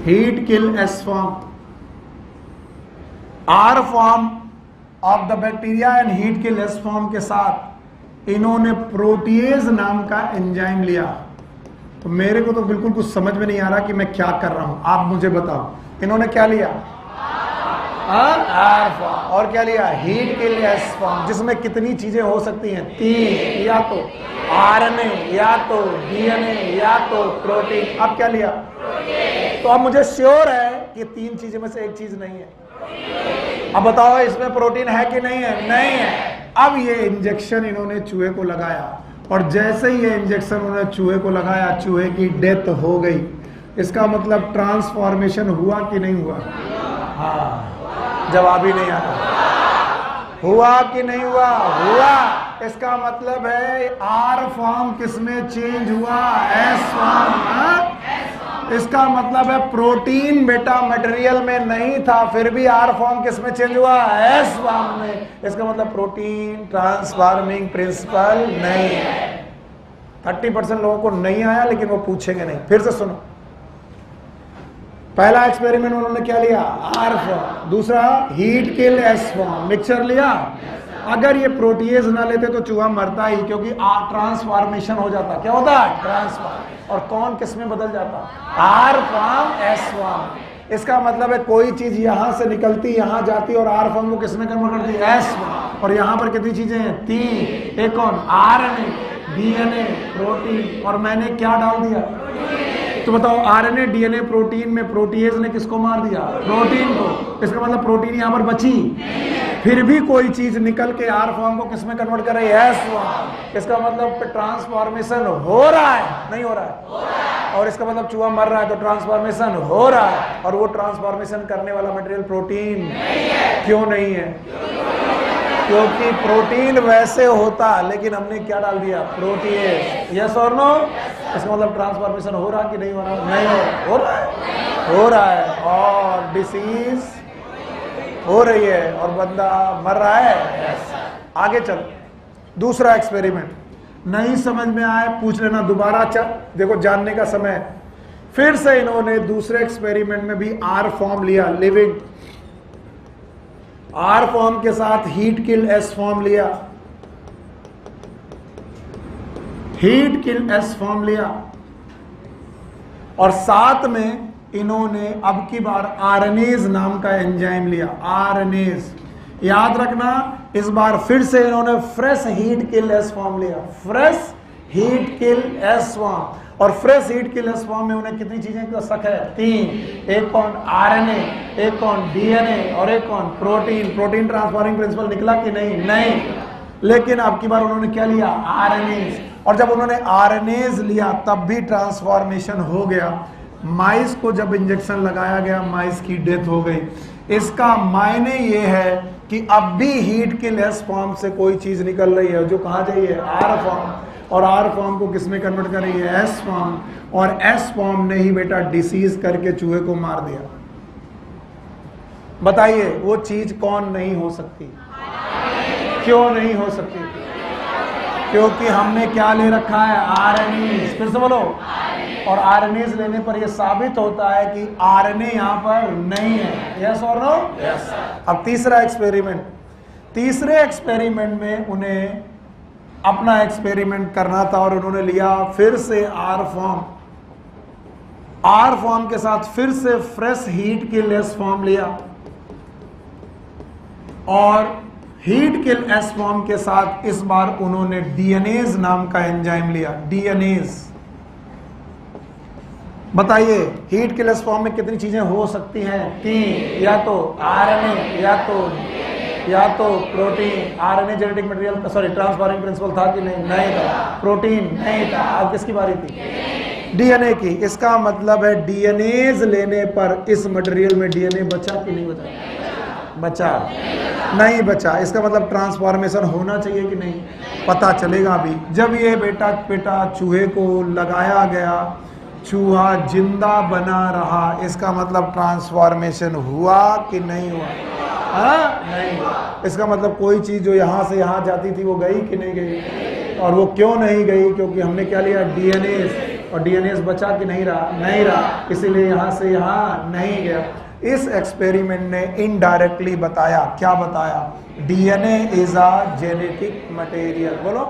Heat kill S form, R form of the bacteria and heat kill S form के साथ इन्होंने प्रोटीएज नाम का एंजाइम लिया। तो मेरे को तो बिल्कुल कुछ समझ में नहीं आ रहा कि मैं क्या कर रहा हूं, आप मुझे बताओ। इन्होंने क्या लिया? R form. और क्या लिया? हीट किल एस फॉर्म, जिसमें कितनी चीजें हो सकती हैं? 3, या तो आरएनए, या तो डीएनए, या तो प्रोटीन। अब क्या लिया? तो अब मुझे श्योर है कि 3 चीजें में से एक चीज नहीं है। अब बताओ इसमें प्रोटीन है कि नहीं है? नहीं है। अब ये इंजेक्शन इन्होंने चूहे को लगाया, और जैसे ही ये इंजेक्शन उन्होंने चूहे को लगाया, चूहे की डेथ हो गई। इसका मतलब ट्रांसफॉर्मेशन हुआ कि नहीं हुआ? हाँ, जवाब ही नहीं आता। हुआ कि नहीं हुआ? हुआ। इसका मतलब है आर फॉर्म किसमें चेंज हुआ? S form. इसका मतलब है प्रोटीन बेटा मटेरियल में नहीं था, फिर भी आर फॉर्म किसमें चेंज हुआ? एस फॉर्म में। इसका मतलब प्रोटीन ट्रांसफॉर्मिंग प्रिंसिपल नहीं है। 30% लोगों को नहीं आया, लेकिन वो पूछेंगे नहीं। फिर से सुनो, पहला एक्सपेरिमेंट उन्होंने क्या लिया? R form. दूसरा heat kill S form, mixture लिया। अगर ये प्रोटीएज ना लेते तो चूहा मरता ही, क्योंकि ट्रांसफॉर्मेशन हो जाता। क्या होता? ट्रांसफॉर्म। और कौन किस में बदल जाता? R form S form. इसका मतलब है कोई चीज यहां से निकलती, यहां जाती, और आर फॉर्म को किसमें कन्वर्ट करती? S form. और यहां पर कितनी चीजें हैं? 3। एक कौन? RNA, DNA, protein. और मैंने क्या डाल दिया? तो बताओ, आरएनए, डीएनए, प्रोटीन में प्रोटीएज ने किसको मार दिया? प्रोटीन को। इसका मतलब प्रोटीन यहां पर बची, फिर भी कोई चीज निकल के आर फॉर्म को किसमें कन्वर्ट कर रही है? S form. इसका मतलब ट्रांसफॉर्मेशन हो रहा है, नहीं हो रहा है? और इसका मतलब चूहा मर रहा है, तो ट्रांसफॉर्मेशन हो रहा है। और वो ट्रांसफॉर्मेशन करने वाला मटेरियल प्रोटीन क्यों नहीं है? क्योंकि प्रोटीन वैसे होता, लेकिन हमने क्या डाल दिया? प्रोटीन। यस और नो? इसका मतलब ट्रांसफॉर्मेशन हो रहा कि नहीं हो रहा? नहीं हो रहा है, हो रहा है। और डिसीज हो रही है, और बंदा मर रहा है। आगे चलो, दूसरा एक्सपेरिमेंट। नहीं समझ में आए पूछ लेना दोबारा। देखो, जानने का समय। फिर से इन्होंने दूसरे एक्सपेरिमेंट में भी आर फॉर्म लिया, लिविंग। आर फॉर्म के साथ हीट किल एस फॉर्म लिया, हीट किल एस फॉर्म लिया, और साथ में इन्होंने अब की बार आरएनएज नाम का एंजाइम लिया। आरएनएज, याद रखना, इस बार फिर से इन्होंने fresh heat kill S form लिया। Fresh heat kill S form. और fresh heat kill S form में उन्हें कितनी चीजें का शक है? 3। एक कौन? आरएनए, एक कौन? डीएनए, और एक कौन? प्रोटीन। प्रोटीन ट्रांसफॉर्मिंग प्रिंसिपल निकला कि नहीं? नहीं। लेकिन अब की बार उन्होंने क्या लिया? आरएनएज। और जब उन्होंने आरएनएज लिया तब भी ट्रांसफॉर्मेशन हो गया। माइस को जब इंजेक्शन लगाया गया, माइस की डेथ हो गई। इसका मायने ये है कि अब भी हीट किल एस फॉर्म से कोई चीज निकल रही है, जो कहां जाइए? R form. और आर फॉर्म को किसमें कन्वर्ट कर रही है? S form. और एस फॉर्म ने ही बेटा डिसीज करके चूहे को मार दिया। बताइए, वो चीज कौन नहीं हो सकती? क्यों नहीं हो सकती? क्योंकि हमने क्या ले रखा है? आरएनएज। फिर से बोलो। और आरएनएज लेने पर यह साबित होता है कि आरएनए यहां पर नहीं है। यस और नो? यस। अब तीसरा एक्सपेरिमेंट। तीसरे एक्सपेरिमेंट में उन्हें अपना एक्सपेरिमेंट करना था, और उन्होंने लिया फिर से आर फॉर्म। आर फॉर्म के साथ फिर से fresh heat kill S form लिया, और हीट किल एस फॉर्म के साथ इस बार उन्होंने डीएनएज नाम का एंजाइम लिया। डीएनएज। बताइए, हीट किल एस फॉर्म में कितनी चीजें हो सकती हैं? 3। या तो आरएनए, या तो protein. RNA genetic material, sorry transforming principle था कि नहीं? नहीं था। प्रोटीन नहीं था। अब किसकी बारी थी? डीएनए की। इसका मतलब है डीएनएज लेने पर इस मटेरियल में डीएनए बचा कि नहीं बचा? बचा नहीं बचा। इसका मतलब ट्रांसफॉर्मेशन होना चाहिए कि नहीं? पता चलेगा अभी। जब ये बेटा चूहे को लगाया गया, चूहा जिंदा बना रहा, इसका मतलब ट्रांसफॉर्मेशन हुआ कि नहीं हुआ? नहीं। इसका मतलब कोई चीज जो यहां से यहां जाती थी वो गई कि नहीं गई? और वो क्यों नहीं गई? क्योंकि हमने क्या लिया? डीएनए। और डीएनए बचा कि नहीं रहा? नहीं रहा। इसीलिए यहां से यहां नहीं गया। इस एक्सपेरिमेंट ने इनडायरेक्टली बताया। क्या बताया? DNA is a genetic material. बोलो,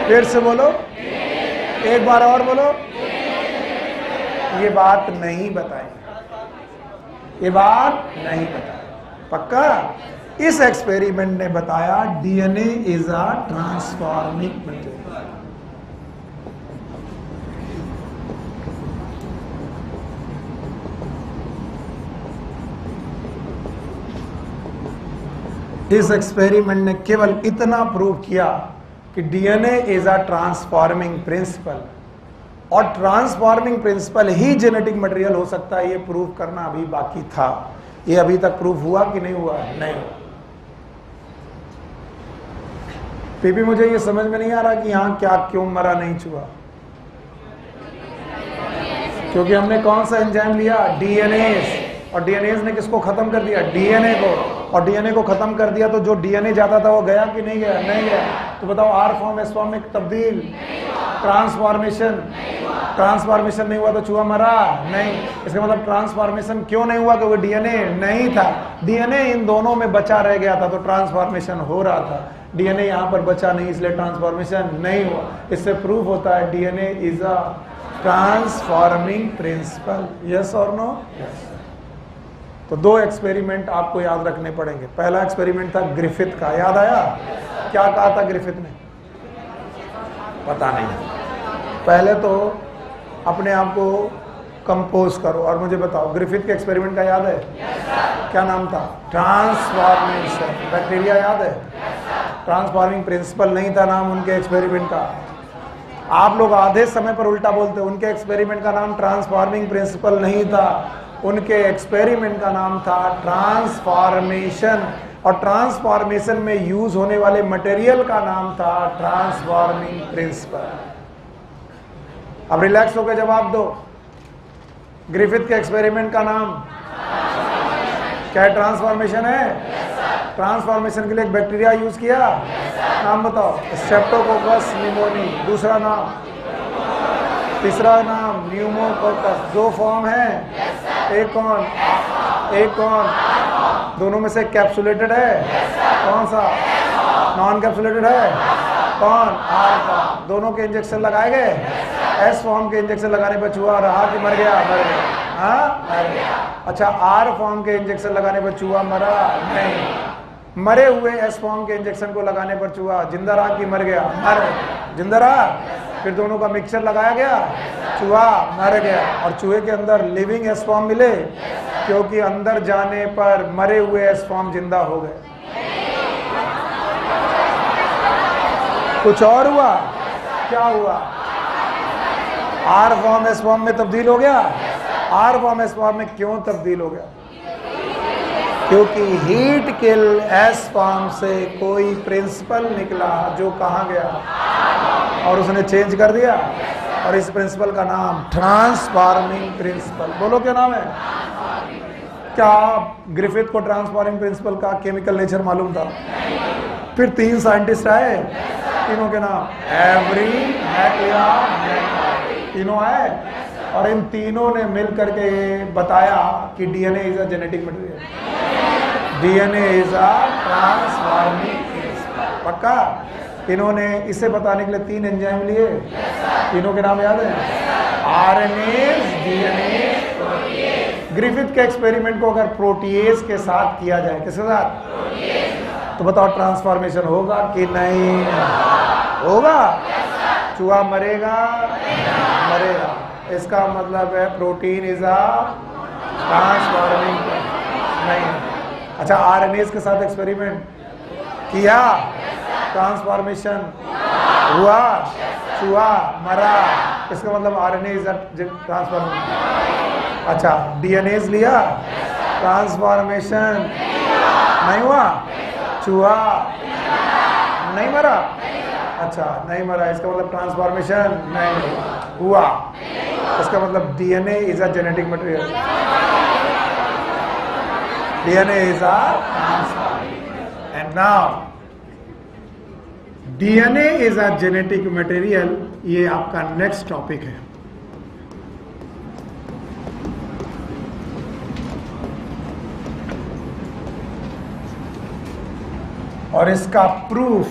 फिर से बोलो, एक बार और बोलो। ये बात नहीं बताई, ये बात नहीं बताई। पक्का? इस एक्सपेरिमेंट ने बताया DNA is a transforming material. इस एक्सपेरिमेंट ने केवल इतना प्रूव किया कि DNA is a transforming principle, और ट्रांसफॉर्मिंग प्रिंसिपल ही जेनेटिक मटेरियल हो सकता है। ये प्रूव करना अभी बाकी था। ये अभी तक प्रूव हुआ कि नहीं हुआ? नहीं। फिर भी मुझे ये समझ में नहीं आ रहा कि यहां क्या क्यों मरा नहीं चूहा। क्योंकि हमने कौन सा एंजाइम लिया? डीएनएज। और डीएनएज ने किसको खत्म कर दिया? डीएनए को। और डीएनए को खत्म कर दिया तो जो डीएनए जाता था वो गया कि नहीं गया? नहीं गया। तो बताओ, आर फॉर्म एस फॉर्म में तब्दील, ट्रांसफॉर्मेशन नहीं हुआ तो चूहा मरा नहीं। इसका मतलब ट्रांसफॉर्मेशन क्यों नहीं हुआ? क्योंकि डीएनए नहीं था। डीएनए इन दोनों में बचा रह गया था तो ट्रांसफॉर्मेशन हो रहा था। डीएनए यहाँ पर बचा नहीं, इसलिए ट्रांसफॉर्मेशन नहीं हुआ। इससे प्रूफ होता है DNA is a transforming principle. Yes और नो? यस। तो दो एक्सपेरिमेंट आपको याद रखने पड़ेंगे। पहला एक्सपेरिमेंट था ग्रिफिथ का, याद आया? क्या कहा था ग्रिफिथ ने? पता नहीं। पहले तो अपने आप को कंपोज करो और मुझे बताओ, ग्रिफिथ के एक्सपेरिमेंट का याद है? क्या नाम था? ट्रांसफॉर्मेशन। बैक्टीरिया याद है? ट्रांसफॉर्मिंग प्रिंसिपल नहीं था नाम उनके एक्सपेरिमेंट का। आप लोग आधे समय पर उल्टा बोलते हो। उनके एक्सपेरिमेंट का नाम ट्रांसफॉर्मिंग प्रिंसिपल नहीं था, उनके एक्सपेरिमेंट का नाम था ट्रांसफॉर्मेशन। और ट्रांसफॉर्मेशन में यूज होने वाले मटेरियल का नाम था ट्रांसफॉर्मिंग प्रिंसिपल। अब रिलैक्स होकर जवाब दो। ग्रिफिथ के एक्सपेरिमेंट का नाम क्या है? ट्रांसफॉर्मेशन है। ट्रांसफॉर्मेशन के लिए एक बैक्टीरिया यूज किया, नाम बताओ? Streptococcus pneumoniae. दूसरा नाम? तीसरा नाम न्यूमोकोकस। दो फॉर्म है, एक कौन? एक कौन? दोनों में से कैप्सुलेटेड है, कौन सा? नॉन कैप्सुलेटेड है, कौन? R form. दोनों के इंजेक्शन लगाए गए। एस फॉर्म के इंजेक्शन लगाने पर चूहा रहा कि मर गया? मर गया। हाँ, मर गया। अच्छा, आर फॉर्म के इंजेक्शन लगाने पर चूहा मरा नहीं। मरे हुए एस फॉर्म के इंजेक्शन को लगाने पर चूहा जिंदा रहा कि मर गया? मर जिंदा रहा। फिर दोनों का मिक्सचर लगाया गया, चूहा मर गया। और चूहे के अंदर लिविंग एस फॉर्म मिले, क्योंकि अंदर जाने पर मरे हुए एस फॉर्म जिंदा हो गए। कुछ और हुआ? क्या हुआ? आर फॉर्म एस फॉर्म में तब्दील हो गया। आर फॉर्म एस फॉर्म में क्यों तब्दील हो गया? क्योंकि हीट किल एस फॉर्म से कोई प्रिंसिपल निकला जो कहाँ गया और उसने चेंज कर दिया। और इस प्रिंसिपल का नाम ट्रांसफॉर्मिंग प्रिंसिपल। बोलो क्या नाम है? क्या ग्रिफिथ को ट्रांसफॉर्मिंग प्रिंसिपल का केमिकल नेचर मालूम था? फिर तीन साइंटिस्ट आए, तीनों के नाम एवरी, मैकलिया, तीनों आए और इन तीनों ने मिल करके बताया कि DNA is a genetic material, DNA is a transforming principle. पक्का? इन्होंने इसे बताने के लिए तीन एंजाइम लिए, तीनों के नाम याद है? RNase, DNAs, protease. ग्रिफिथ के एक्सपेरिमेंट को अगर प्रोटीएज के साथ किया जाए, किसके साथ? तो बताओ ट्रांसफॉर्मेशन होगा कि नहीं होगा? चूहा मरेगा? मरेगा। इसका मतलब है प्रोटीन इज अ ट्रांसफॉर्मिंग नहीं। अच्छा, आरएनएज के साथ एक्सपेरिमेंट किया, ट्रांसफॉर्मेशन हुआ, चूहा मरा। इसका मतलब आरएनए इज अ ट्रांसफॉर्मेशन। अच्छा, डीएनएज लिया, ट्रांसफॉर्मेशन नहीं हुआ, चूहा नहीं मरा। अच्छा, नहीं मरा, इसका मतलब ट्रांसफॉर्मेशन नहीं हुआ। इसका मतलब DNA is a genetic material, DNA is a transforming. And now DNA is a genetic material, ये आपका नेक्स्ट टॉपिक है। और इसका प्रूफ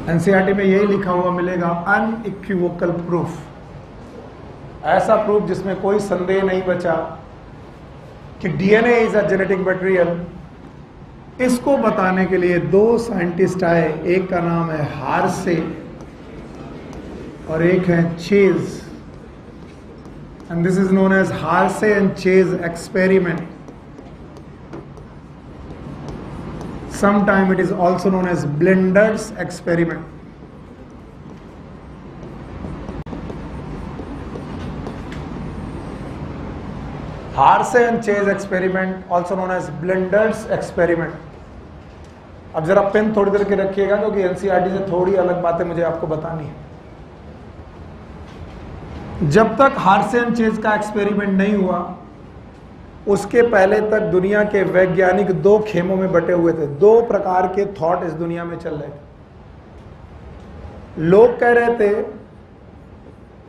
एनसीईआरटी में यही लिखा हुआ मिलेगा, अनइक्विवोकल प्रूफ। ऐसा प्रूफ जिसमें कोई संदेह नहीं बचा कि DNA is a genetic material. इसको बताने के लिए दो साइंटिस्ट आए, एक का नाम है हार्से और एक है chase. and this is known as Hersey and Chase experiment. Sometimes it is also known as Blender's experiment. Hersey and Chase experiment, also known as Blender's experiment. अब जरा पेन थोड़ी देर के रखिएगा क्योंकि एनसीईआरटी से थोड़ी अलग बातें मुझे आपको बतानी है। जब तक हार्से एंड चेज का एक्सपेरिमेंट नहीं हुआ उसके पहले तक दुनिया के वैज्ञानिक दो खेमों में बटे हुए थे। दो प्रकार के थॉट इस दुनिया में चल रहे थे। लोग कह रहे थे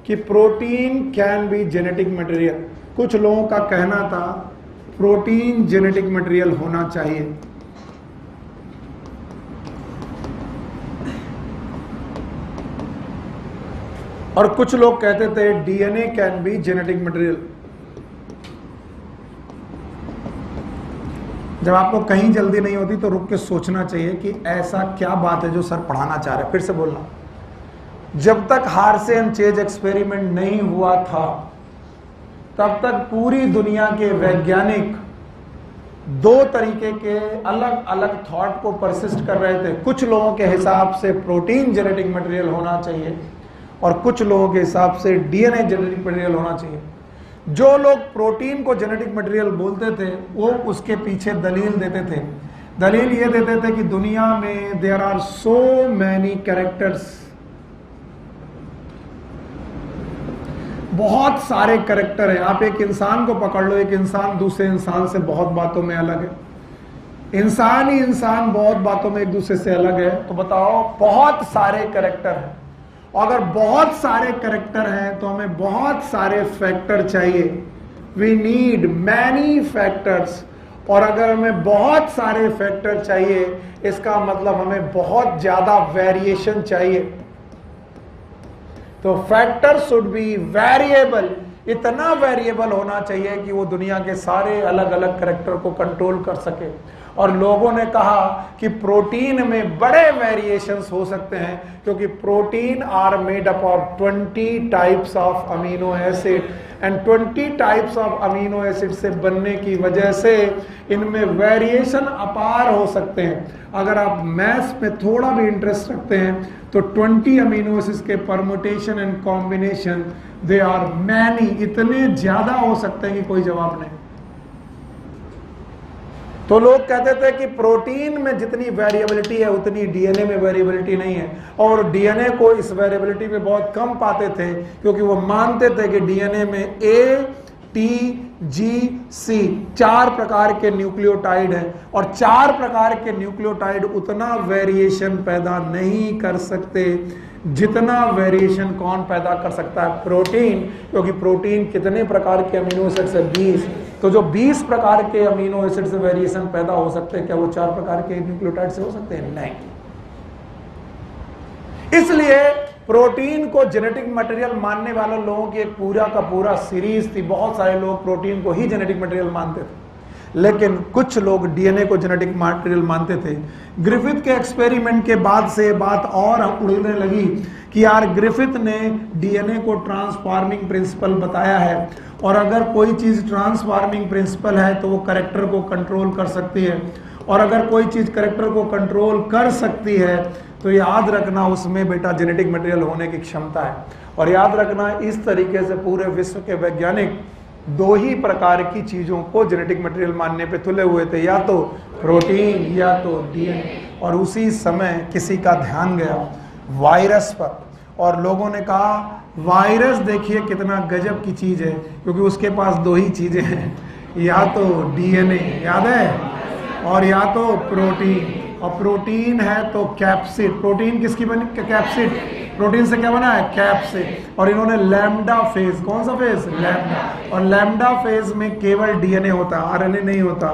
कि protein can be genetic material. कुछ लोगों का कहना था प्रोटीन जेनेटिक मटेरियल होना चाहिए। और कुछ लोग कहते थे DNA can be genetic material. जब आपको कहीं जल्दी नहीं होती तो रुक के सोचना चाहिए कि ऐसा क्या बात है जो सर पढ़ाना चाह रहे हैं। फिर से बोलना, जब तक हार्से एंड चेज एक्सपेरिमेंट नहीं हुआ था तब तक पूरी दुनिया के वैज्ञानिक दो तरीके के अलग अलग थॉट को परसिस्ट कर रहे थे। कुछ लोगों के हिसाब से प्रोटीन जेनेटिक मटेरियल होना चाहिए और कुछ लोगों के हिसाब से डीएनए जेनेटिक मटेरियल होना चाहिए। जो लोग प्रोटीन को जेनेटिक मटेरियल बोलते थे वो उसके पीछे दलील देते थे। दलील ये देते थे कि दुनिया में there are so many characters, बहुत सारे कैरेक्टर है। आप एक इंसान को पकड़ लो, एक इंसान दूसरे इंसान से बहुत बातों में अलग है। इंसान ही इंसान बहुत बातों में एक दूसरे से अलग है। तो बताओ, बहुत सारे कैरेक्टर हैं। अगर बहुत सारे कैरेक्टर हैं तो हमें बहुत सारे फैक्टर चाहिए। We need many factors. और अगर हमें बहुत सारे फैक्टर चाहिए इसका मतलब हमें बहुत ज्यादा वेरिएशन चाहिए। तो फैक्टर शुड बी वेरिएबल। इतना वेरिएबल होना चाहिए कि वो दुनिया के सारे अलग अलग कैरेक्टर को कंट्रोल कर सके। और लोगों ने कहा कि प्रोटीन में बड़े वेरिएशंस हो सकते हैं क्योंकि protein are made up of 20 types of amino acid and 20 types of amino acid से बनने की वजह से इनमें वेरिएशन अपार हो सकते हैं। अगर आप मैथ्स में थोड़ा भी इंटरेस्ट रखते हैं तो 20 अमीनो एसिड्स के permutation and combination they are many, इतने ज्यादा हो सकते हैं कि कोई जवाब नहीं। तो लोग कहते थे कि प्रोटीन में जितनी वेरिएबिलिटी है उतनी डीएनए में वेरिएबिलिटी नहीं है। और डीएनए को इस वेरिएबिलिटी में बहुत कम पाते थे क्योंकि वो मानते थे कि डीएनए में ए, टी, जी, सी 4 प्रकार के न्यूक्लियोटाइड हैं और 4 प्रकार के न्यूक्लियोटाइड उतना वेरिएशन पैदा नहीं कर सकते जितना वेरिएशन कौन पैदा कर सकता है? प्रोटीन। क्योंकि प्रोटीन कितने प्रकार के अमीनो एसिड से 20। तो जो 20 प्रकार के अमीनो एसिड से वेरिएशन पैदा हो सकते हैं क्या वो 4 प्रकार के न्यूक्लियोटाइड से हो सकते हैं? नहीं। इसलिए प्रोटीन को जेनेटिक मटेरियल मानने वाले लोगों की एक पूरा का पूरा सीरीज थी। बहुत सारे लोग प्रोटीन को ही जेनेटिक मटेरियल मानते थे लेकिन कुछ लोग डीएनए को जेनेटिक मटेरियल मानते थे। ग्रिफिथ के एक्सपेरिमेंट के बाद से बात और उड़ने लगी कि यार ग्रिफिथ ने डीएनए को ट्रांसफॉर्मिंग प्रिंसिपल बताया है और अगर कोई चीज ट्रांसफॉर्मिंग प्रिंसिपल है तो वो कैरेक्टर को कंट्रोल कर सकती है। और अगर कोई चीज कैरेक्टर को कंट्रोल कर सकती है तो याद रखना उसमें बेटा जेनेटिक मटेरियल होने की क्षमता है। और याद रखना इस तरीके से पूरे विश्व के वैज्ञानिक 2 ही प्रकार की चीजों को जेनेटिक मटेरियल मानने पे तुले हुए थे, या तो प्रोटीन या तो डीएनए। और उसी समय किसी का ध्यान गया वायरस पर और लोगों ने कहा वायरस देखिए कितना गजब की चीज है क्योंकि उसके पास 2 ही चीजें हैं, या तो डीएनए याद है और या तो प्रोटीन। और प्रोटीन है तो कैप्सिड। प्रोटीन किसकी बनी? कैप्सिड। प्रोटीन से क्या बना है? कैप्सिड। और इन्होंने लैम्डा फेज, कौन सा फेज? लैम्डा। और लैम्डा फेज में केवल डीएनए होता है, आरएनए नहीं होता।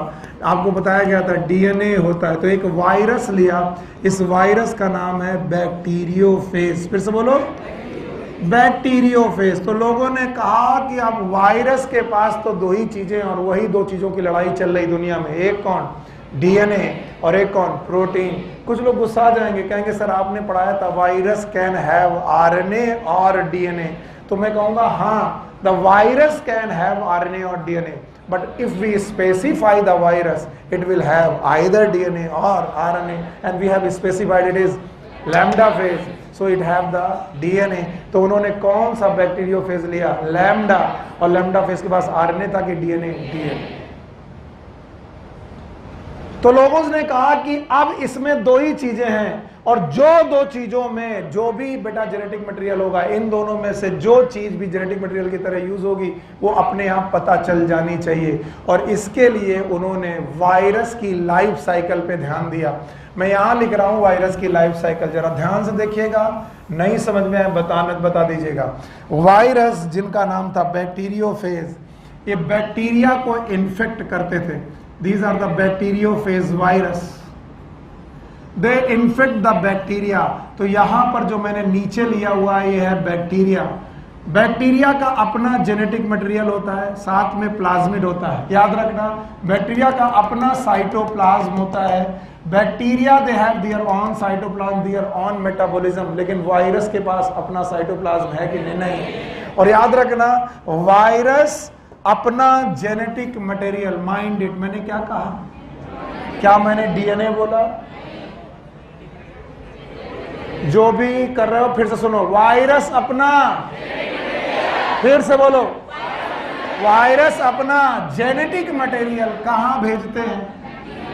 आपको बताया गया था डीएनए होता है। तो एक वायरस लिया, इस वायरस का नाम है बैक्टीरियोफेज। फिर से बोलो, बैक्टीरियोफेज। तो लोगों ने कहा कि अब वायरस के पास तो 2 ही चीजें और वही 2 चीजों की लड़ाई चल रही दुनिया में, एक कौन? डीएनए और एक कौन? प्रोटीन। कुछ लोग गुस्सा आ जाएंगे, कहेंगे सर आपने पढ़ाया था वायरस कैन हैव आरएनए और डीएनए, तो मैं कहूंगा हाँ, the virus can have RNA और DNA, but if we specify the virus, it will have either DNA or RNA, and we have specified it is lambda phase, so it have the DNA. तो उन्होंने कौन सा bacteriophage लिया? Lambda, और lambda phase के पास RNA था कि DNA? DNA। तो लोगों ने कहा कि अब इसमें दो ही चीजें हैं, और जो दो चीजों में जो भी बेटा जेनेटिक मटेरियल होगा, इन दोनों में से जो चीज भी जेनेटिक मटेरियल की तरह यूज होगी वो अपने आप पता चल जानी चाहिए। और इसके लिए उन्होंने वायरस की लाइफ साइकिल पे ध्यान दिया। मैं यहां लिख रहा हूं वायरस की लाइफ साइकिल, जरा ध्यान से देखिएगा, नहीं समझ में आए बता दीजिएगा। वायरस जिनका नाम था बैक्टीरियोफेज, ये बैक्टीरिया को इन्फेक्ट करते थे। These are the bacteriophage virus. They infect the bacteria. तो यहां पर जो मैंने नीचे लिया हुआ है ये है बैक्टीरिया। बैक्टीरिया का अपना जेनेटिक मटेरियल होता है, साथ में प्लाज्मिड होता है। याद रखना, बैक्टीरिया का अपना साइटोप्लाज्म होता है। Bacteria they have their own cytoplasm, their own metabolism, लेकिन वायरस के पास अपना साइटोप्लाज्म है कि नहीं। और याद रखना, वायरस अपना जेनेटिक मटेरियल, माइंड इट, मैंने क्या कहा? क्या मैंने डीएनए बोला? जो भी कर रहे हो फिर से सुनो, वायरस अपना, फिर से बोलो, वायरस अपना जेनेटिक मटेरियल कहां भेजते हैं?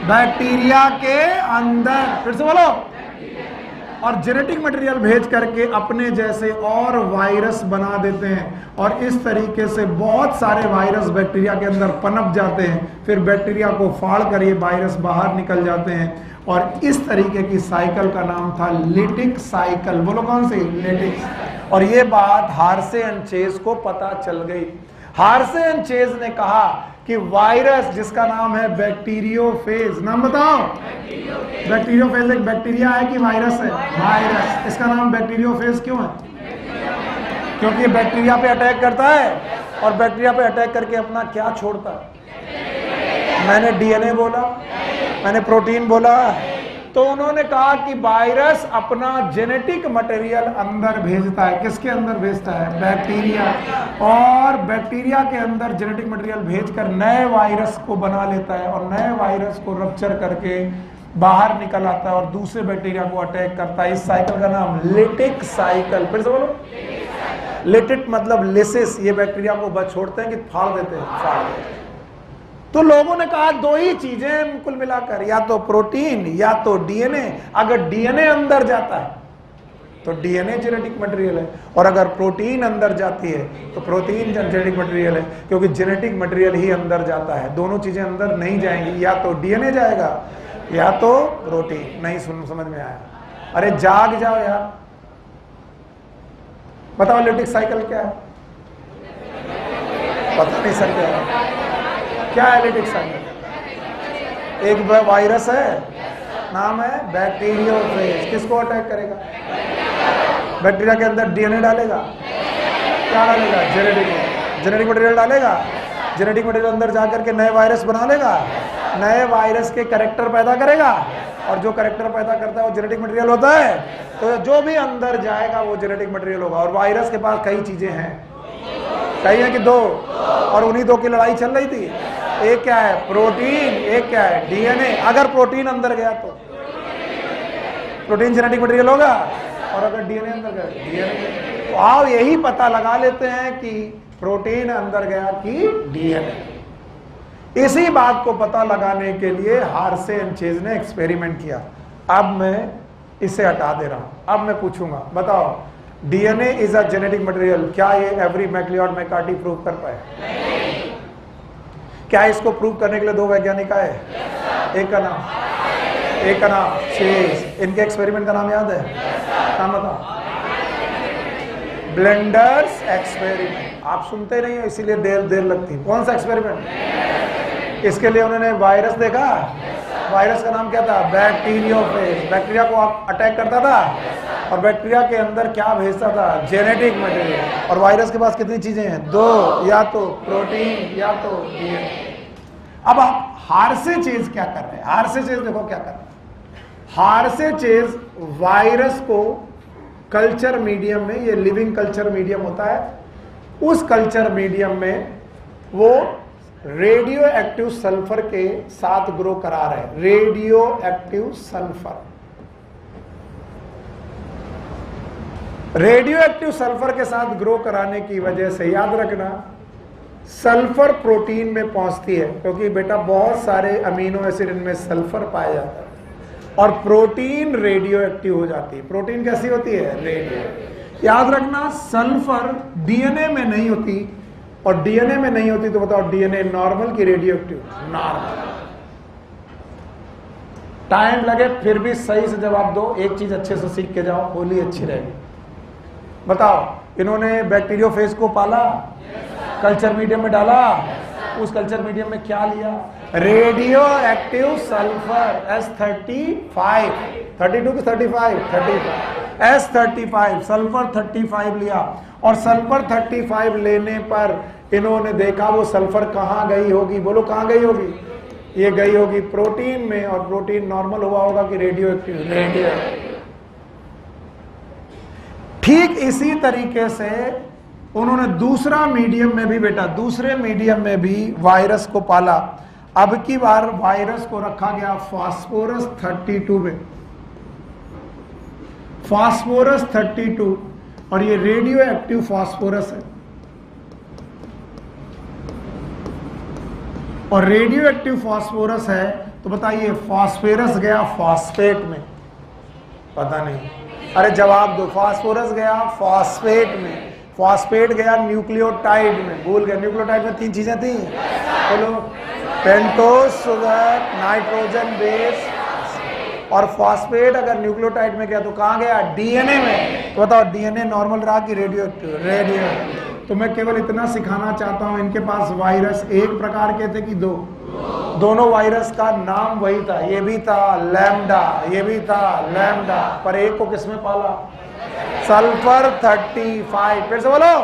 बैक्टीरिया के अंदर, फिर से बोलो, और जेनेटिक मटेरियल भेज करके अपने जैसे और वायरस बना देते हैं। और इस तरीके से बहुत सारे वायरस बैक्टीरिया के अंदर पनप जाते हैं, फिर बैक्टीरिया को फाड़ कर ये वायरस बाहर निकल जाते हैं। और इस तरीके की साइकिल का नाम था लिटिक साइकिल। बोलो कौन सी? लिटिक। और ये बात हार्से एंड चेज को पता चल गई। हार्से एंड चेज ने कहा कि वायरस जिसका नाम है बैक्टीरियोफेज, नाम बताओ। बैक्टीरियोफेज एक बैक्टीरिया है कि वायरस है? वायरस। इसका नाम बैक्टीरियोफेज क्यों है? क्योंकि ये बैक्टीरिया पे अटैक करता है, और बैक्टीरिया पे अटैक करके अपना क्या छोड़ता है? मैंने डीएनए बोला, मैंने प्रोटीन बोला। तो उन्होंने कहा कि वायरस अपना जेनेटिक मटेरियल अंदर भेजता है। किसके अंदर भेजता है? बैक्टीरिया। और बैक्टीरिया के अंदर जेनेटिक मटेरियल भेजकर नए वायरस को बना लेता है, और नए वायरस को रप्चर करके बाहर निकल आता है और दूसरे बैक्टीरिया को अटैक करता है। इस साइकिल का नाम लिटिक साइकिल। फिर से बोलो, लिटिक मतलब लिसिस। ये बैक्टीरिया को बस छोड़ते हैं कि फाड़ देते हैं? फाड़ देते हैं। तो लोगों ने कहा दो ही चीजें कुल मिलाकर, या तो प्रोटीन या तो डीएनए। अगर डीएनए अंदर जाता है तो डीएनए जेनेटिक मटेरियल है, और अगर प्रोटीन अंदर जाती है तो प्रोटीन जेनेटिक मटेरियल है, क्योंकि जेनेटिक मटेरियल ही अंदर जाता है। दोनों चीजें अंदर नहीं जाएंगी, या तो डीएनए जाएगा या तो प्रोटीन। नहीं समझ में आया? अरे जाग जाओ यार, बताओ लिटिक साइकिल क्या है? पता नहीं सकते क्या है लिटिक साइकिल? एक वायरस है, नाम है बैक्टीरियोफेज। किसको अटैक करेगा? बैक्टीरिया के अंदर डीएनए डालेगा, क्या डालेगा? जेनेटिक मटेरियल डालेगा। जेनेटिक मटेरियल अंदर जाकर के नए वायरस बना लेगा, नए वायरस के कैरेक्टर पैदा करेगा, और जो कैरेक्टर पैदा करता है वो जेनेटिक मटेरियल होता है। तो जो भी अंदर जाएगा वो जेनेटिक मटेरियल होगा। और वायरस के पास कई चीजें हैं, कई है कि दो, और उन्हीं दो की लड़ाई चल रही थी। एक क्या है? प्रोटीन, एक क्या है? डीएनए। अगर प्रोटीन अंदर गया तो प्रोटीन जेनेटिक मटेरियल होगा, और अगर डीएनए अंदर गया डीएनए। तो आओ यही पता लगा लेते हैं कि प्रोटीन अंदर गया कि डीएनए। इसी बात को पता लगाने के लिए हार्से एंड चेज ने एक्सपेरिमेंट किया। अब मैं इसे हटा दे रहा हूं। अब मैं पूछूंगा, बताओ DNA is a genetic material, क्या ये एवरी मैक्लियॉड मैकार्टी प्रूव कर पाए? क्या इसको प्रूव करने के लिए दो वैज्ञानिक आए? एक का नाम चेज। इनके एक्सपेरिमेंट का नाम याद है? नाम बताओ। Blenders experiment. आप सुनते नहीं हो इसीलिए देर लगती। कौन सा एक्सपेरिमेंट? इसके लिए उन्होंने वायरस देखा। वायरस का नाम क्या था? बैक्टीरियोफेज। बैक्टीरिया को अटैक करता था, और बैक्टीरिया के अंदर क्या भेजता था? Genetic material. और वायरस के पास कितनी चीजें हैं? दो, या तो प्रोटीन या तो डीएनए। अब आप हार्से चेज क्या कर रहे हैं? हार्से चेज देखो क्या कर रहे हैं। हार्सेचेज वायरस को कल्चर मीडियम में, ये लिविंग कल्चर मीडियम होता है, उस कल्चर मीडियम में वो रेडियो एक्टिव सल्फर के साथ ग्रो करा रहे हैं। Radio active sulphur, radio active sulphur के साथ ग्रो कराने की वजह से याद रखना सल्फर प्रोटीन में पहुंचती है, क्योंकि बेटा बहुत सारे अमीनो एसिड इनमें सल्फर पाया जाता है, और प्रोटीन रेडियो एक्टिव हो जाती है। प्रोटीन कैसी होती है? रेडियो। याद रखना सल्फर डीएनए में नहीं होती, और डीएनए में नहीं होती तो बताओ डीएनए नॉर्मल की रेडियो एक्टिव? नॉर्मल। टाइम लगे फिर भी सही से जवाब दो, एक चीज अच्छे से सीख के जाओ, होली अच्छी रहेगी। बताओ, इन्होंने बैक्टीरियोफेज को पाला, कल्चर मीडियम में डाला, उस कल्चर मीडियम में क्या लिया? रेडियो एक्टिव सल्फर S35, 32 की 35 S35 सल्फर 35 लिया, और सल्फर 35 लेने पर इन्होंने देखा वो सल्फर कहां गई होगी? बोलो कहां गई होगी? ये गई होगी प्रोटीन में, और प्रोटीन नॉर्मल हुआ होगा कि रेडियो एक्टिव? रेडियो। ठीक इसी तरीके से उन्होंने दूसरा मीडियम में भी बेटा, दूसरे मीडियम में भी वायरस को पाला। अब की बार वायरस को रखा गया फास्फोरस 32 में, फास्फोरस 32, और ये रेडियो एक्टिव फास्फोरस है, और रेडियो एक्टिव फास्फोरस है तो बताइए फास्फोरस गया फास्फेट में? पता नहीं, अरे जवाब दो। फास्फोरस गया फास्फेट में, फास्फेट गया न्यूक्लियोटाइड में। भूल गए, न्यूक्लियोटाइड में 3 चीजें थी, बोलो, पेंटोस शुगर, नाइट्रोजन बेस, और फास्फेट अगर न्यूक्लियोटाइड में गया तो कहां गया? डीएनए में। तो बताओ डीएनए नॉर्मल रहा कि रेडियो एक्टिव? रेडियो। तो मैं केवल इतना सिखाना चाहता हूं, इनके पास वायरस एक प्रकार के थे कि 2? दोनों वायरस का नाम वही था, ये भी था लैम्डा, ये भी था लैम्डा, पर एक को किसमें पाला? सल्फर 35, फिर से बोलो,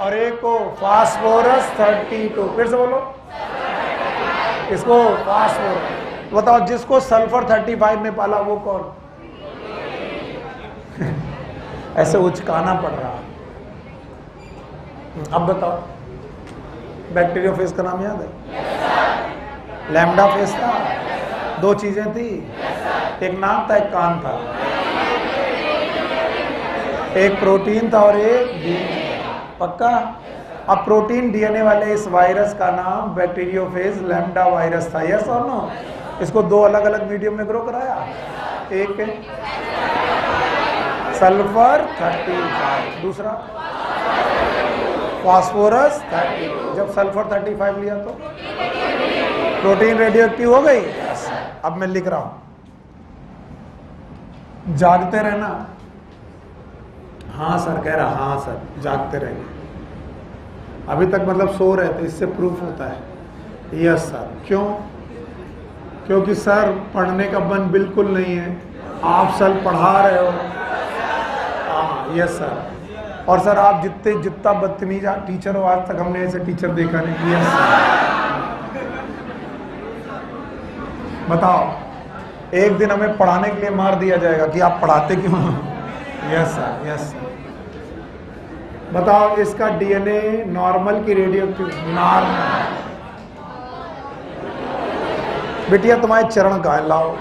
और एक को फास्फोरस 32, फिर से बोलो, इसको फास्फोरस। बताओ जिसको सल्फर 35 में पाला वो कौन? ऐसे उचकाना पड़ रहा। अब बताओ, बैक्टीरियोफेज का नाम याद है? लैम्डा फेज था, 2 चीजें थी, एक नाक था एक कान था, एक प्रोटीन था और एक डीएनए। पक्का? अब प्रोटीन डीएनए वाले इस वायरस का नाम बैक्टीरियोफेज लैम्डा वायरस था। यस और नो? इसको 2 अलग अलग मीडियम में ग्रो कराया, एक सल्फर 35, दूसरा फास्फोरस 32। जब सल्फर 35 लिया तो प्रोटीन रेडियोएक्टिव हो गई। अब मैं लिख रहा हूं, जागते रहना। हाँ सर कह रहा, हाँ सर जागते रहेंगे। अभी तक मतलब सो रहे थे, इससे प्रूफ होता है। Yes sir. क्यों? क्योंकि सर पढ़ने का मन बिल्कुल नहीं है, आप सर पढ़ा रहे हो। हाँ यस सर। और सर आप जितना बदतमीज टीचर हो, आज तक हमने ऐसे टीचर देखा नहीं। Yes sir. बताओ, एक दिन हमें पढ़ाने के लिए मार दिया जाएगा कि आप पढ़ाते क्यों? Yes sir, yes sir. बताओ, इसका डीएनए नॉर्मल की रेडियोएक्टिव? नॉर्मल। बिटिया तुम्हारे चरण कहाँ है, लाओ।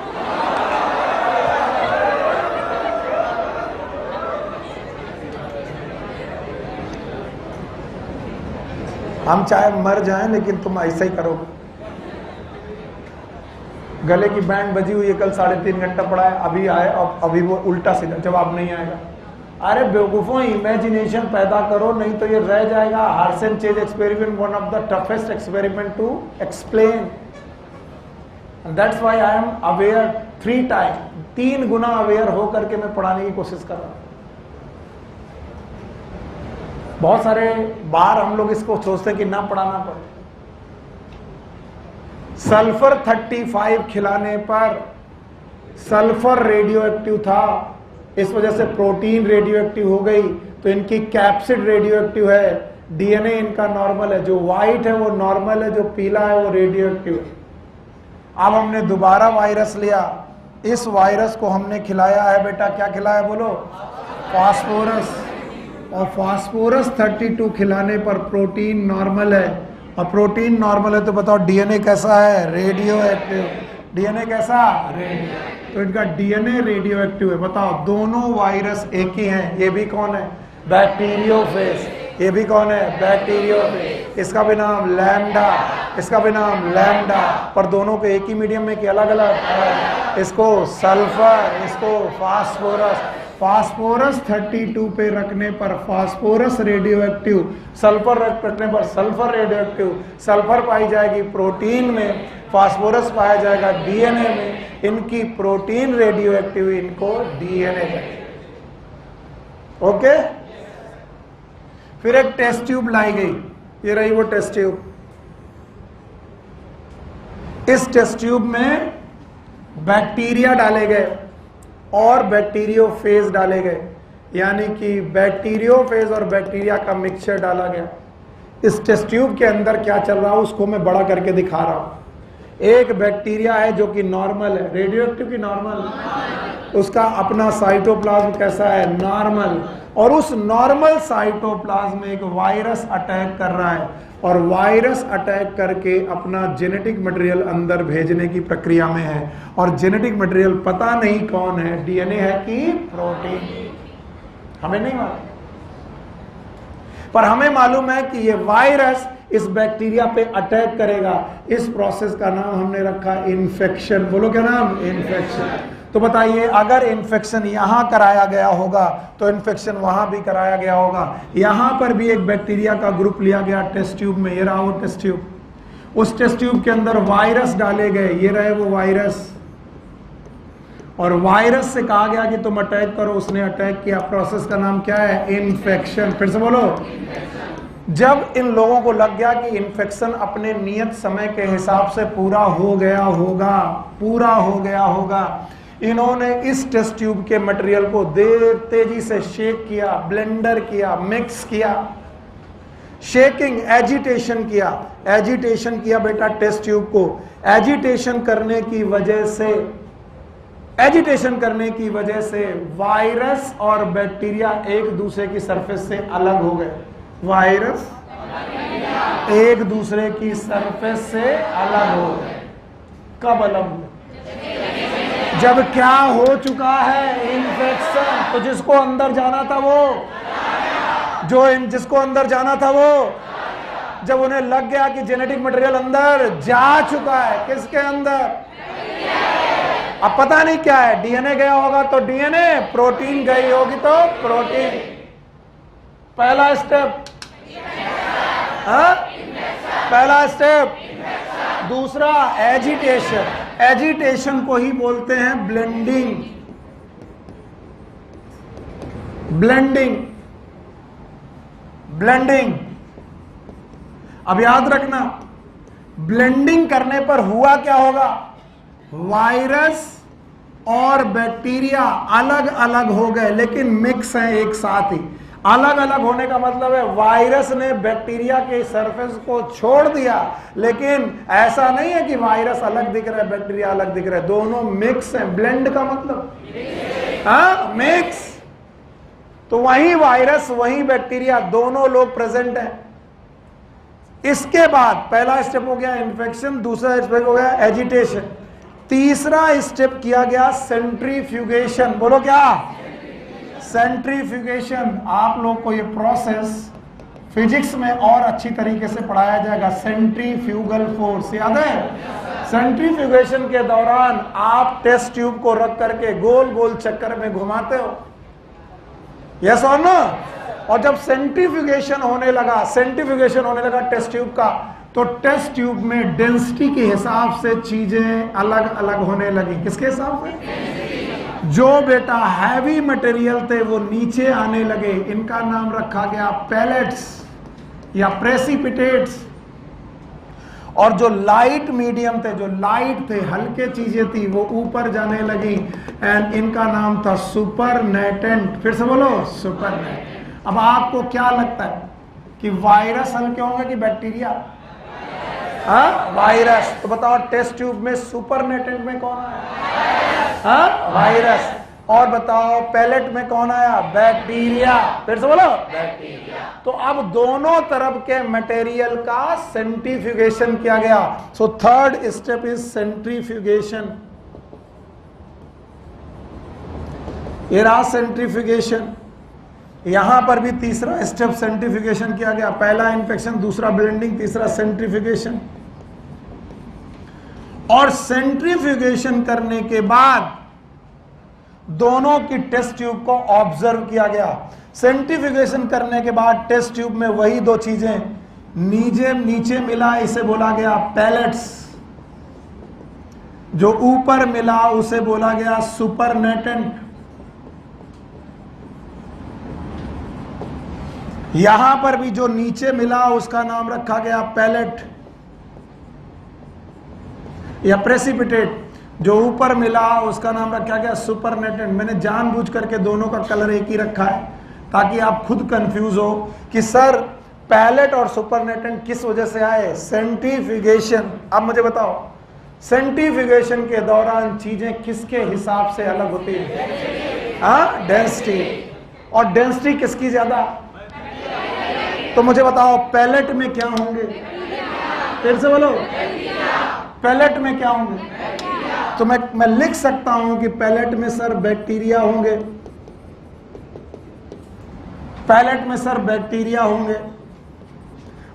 हम चाहे मर जाएं लेकिन तुम ऐसा ही करोगे। गले की बैंड बजी हुई है, कल 3.5 घंटा पढ़ा है, अभी आए और अभी वो उल्टा सीधा जवाब नहीं आएगा। अरे बेवकूफों, इमेजिनेशन पैदा करो, नहीं तो ये रह जाएगा। Hershey Chase experiment one of the toughest experiment to explain. That's why I am aware 3 time, 3 गुना अवेयर होकर के मैं पढ़ाने की कोशिश कर रहा हूं। बहुत सारे बार हम लोग इसको सोचते हैं कि ना पढ़ाना पड़े। सल्फर 35 खिलाने पर सल्फर रेडियोएक्टिव था, इस वजह से प्रोटीन रेडियोएक्टिव हो गई, तो इनकी कैप्सिड रेडियोएक्टिव है। डीएनए इनका नॉर्मल है, जो व्हाइट है वो नॉर्मल है, जो पीला है वो रेडियोएक्टिव है। अब हमने दोबारा वायरस लिया, इस वायरस को हमने खिलाया है बेटा, क्या खिलाया बोलो? फास्फोरस। और फास्फोरस 32 खिलाने पर प्रोटीन नॉर्मल है, और प्रोटीन नॉर्मल है तो बताओ डीएनए कैसा है? Radio active. डीएनए कैसा? रेडियो। तो इनका डीएनए रेडियो एक्टिव है। बताओ दोनों वायरस एक ही हैं। ये भी कौन है? बैक्टीरियोफेज। ये भी कौन है? बैक्टीरियोफेज। इसका भी नाम लैम्डा, इसका भी नाम लैम्डा। पर दोनों को एक ही मीडियम में कि अलग अलग? इसको सल्फर, इसको फास्फोरस। फास्फोरस 32 पे रखने पर फास्फोरस रेडियो एक्टिव, सल्फर रखने पर सल्फर रेडियो एक्टिव। सल्फर पाई जाएगी प्रोटीन में, फास्फोरस पाया जाएगा डीएनए में। इनकी प्रोटीन रेडियो एक्टिव, इनको डीएनए में। ओके। फिर एक टेस्ट ट्यूब लाई गई, ये रही वो टेस्ट ट्यूब। इस टेस्ट ट्यूब में बैक्टीरिया डाले गए और बैक्टीरियोफेज डाले गए, यानी कि बैक्टीरियोफेज और बैक्टीरिया का मिक्सचर डाला गया। इस टेस्ट ट्यूब के अंदर क्या चल रहा है उसको मैं बड़ा करके दिखा रहा हूं। एक बैक्टीरिया है जो कि नॉर्मल है, रेडियो एक्टिव की नॉर्मल, उसका अपना साइटोप्लाज्म कैसा है? नॉर्मल। और उस नॉर्मल साइटोप्लाज्म में एक वायरस अटैक कर रहा है, और वायरस अटैक करके अपना जेनेटिक मटेरियल अंदर भेजने की प्रक्रिया में है। और जेनेटिक मटेरियल पता नहीं कौन है, डीएनए है कि प्रोटीन, हमें नहीं मालूम। पर हमें मालूम है कि ये वायरस इस बैक्टीरिया पे अटैक करेगा। इस प्रोसेस का नाम हमने रखा इन्फेक्शन। बोलो क्या नाम? इन्फेक्शन। तो बताइए, अगर इन्फेक्शन यहां कराया गया होगा तो इन्फेक्शन वहां भी कराया गया होगा। यहां पर भी एक बैक्टीरिया का ग्रुप लिया गया टेस्ट ट्यूब में, ये रहा वो टेस्ट ट्यूब। उस टेस्ट ट्यूब के अंदर वायरस डाले गए, ये रहे वो वायरस। और वायरस से कहा गया कि तुम अटैक करो, उसने अटैक किया। प्रोसेस का नाम क्या है? इन्फेक्शन। फिर से बोलो। जब इन लोगों को लग गया कि इन्फेक्शन अपने नियत समय के हिसाब से पूरा हो गया होगा, पूरा हो गया होगा, इन्होंने इस टेस्ट ट्यूब के मटेरियल को तेजी से शेक किया, ब्लेंडर किया, मिक्स किया, शेकिंग, एजिटेशन किया। एजिटेशन किया बेटा टेस्ट ट्यूब को। एजिटेशन करने की वजह से वायरस और बैक्टीरिया एक दूसरे की सरफेस से अलग हो गए। वायरस एक दूसरे की सरफेस से अलग हो गए। कब अलग हुए? जब क्या हो चुका है? इन्फेक्शन। तो जिसको अंदर जाना था वो, जिसको अंदर जाना था वो, जब उन्हें लग गया कि जेनेटिक मटेरियल अंदर जा चुका है, किसके अंदर? अब पता नहीं क्या है, डीएनए गया होगा तो डीएनए, प्रोटीन गई होगी तो प्रोटीन। पहला स्टेप, पहला स्टेप। दूसरा एजिटेशन। एजिटेशन को ही बोलते हैं ब्लेंडिंग। Blending, blending. अब याद रखना, ब्लेंडिंग करने पर हुआ क्या होगा? वायरस और बैक्टीरिया अलग अलग हो गए, लेकिन मिक्स हैं एक साथ ही। अलग अलग होने का मतलब है वायरस ने बैक्टीरिया के सरफेस को छोड़ दिया, लेकिन ऐसा नहीं है कि वायरस अलग दिख रहा है, बैक्टीरिया अलग दिख रहा है, दोनों मिक्स हैं। ब्लेंड का मतलब मिक्स। तो वही वायरस वही बैक्टीरिया दोनों लोग प्रेजेंट हैं। इसके बाद पहला स्टेप हो गया इन्फेक्शन, दूसरा स्टेप हो गया एजिटेशन, तीसरा स्टेप किया गया सेंट्रीफ्यूगेशन। बोलो क्या? सेंट्रीफ्यूगेशन। आप लोग को ये प्रोसेस फिजिक्स में और अच्छी तरीके से पढ़ाया जाएगा। सेंट्रीफ्यूगल फोर्स याद है? सेंट्रीफ्यूगेशन के दौरान आप टेस्ट ट्यूब को रख करके गोल गोल चक्कर में घुमाते हो, यस और नो? और जब सेंट्रीफ्यूगेशन होने लगा टेस्ट ट्यूब का, तो टेस्ट ट्यूब में डेंसिटी के हिसाब से चीजें अलग अलग होने लगी। किसके हिसाब से? जो बेटा हैवी मटेरियल थे वो नीचे आने लगे, इनका नाम रखा गया पैलेट्स या प्रेसिपिटेट्स। और जो लाइट मीडियम थे, जो लाइट थे, हल्के चीजें थी, वो ऊपर जाने लगी, एंड इनका नाम था सुपरनेटेंट। फिर से बोलो, सुपरनेटेंट। अब आपको क्या लगता है कि वायरस हल्के होंगे कि बैक्टीरिया? हाँ वायरस। तो बताओ टेस्ट ट्यूब में सुपरनेटेंट में कौन आया? हाँ वायरस। और बताओ पैलेट में कौन आया? बैक्टीरिया। फिर से बोलो बैक्टीरिया। तो अब दोनों तरफ के मटेरियल का सेंट्रीफ्यूगेशन किया गया। So third step is centrifugation. ये रहा सेंट्रीफ्यूगेशन। यहां पर भी तीसरा स्टेप सेंट्रीफ्यूगेशन किया गया। पहला इन्फेक्शन, दूसरा ब्लेंडिंग, तीसरा सेंट्रीफ्यूगेशन। और सेंट्रीफ्यूगेशन करने के बाद दोनों की टेस्ट ट्यूब को ऑब्जर्व किया गया। सेंट्रीफ्यूगेशन करने के बाद टेस्ट ट्यूब में वही दो चीजें नीचे मिला, इसे बोला गया पैलेट्स। जो ऊपर मिला उसे बोला गया सुपरनेटेंट। यहां पर भी जो नीचे मिला उसका नाम रखा गया पैलेट या प्रेसिपिटेट। जो ऊपर मिला उसका नाम रखा गया सुपरनेटेंट। मैंने जानबूझ करके दोनों का कलर एक ही रखा है ताकि आप खुद कंफ्यूज हो कि सर पैलेट और सुपरनेटेंट किस वजह से आए? सेंट्रीफ्यूगेशन। अब मुझे बताओ सेंट्रीफ्यूगेशन के दौरान चीजें किसके हिसाब से अलग होती है? हाँ डेंसिटी। और डेंसिटी किसकी ज्यादा? तो मुझे बताओ पैलेट में क्या होंगे? फिर से बोलो पैलेट में क्या होंगे? तो मैं लिख सकता हूं कि पैलेट में सर बैक्टीरिया होंगे, पैलेट में सर बैक्टीरिया होंगे।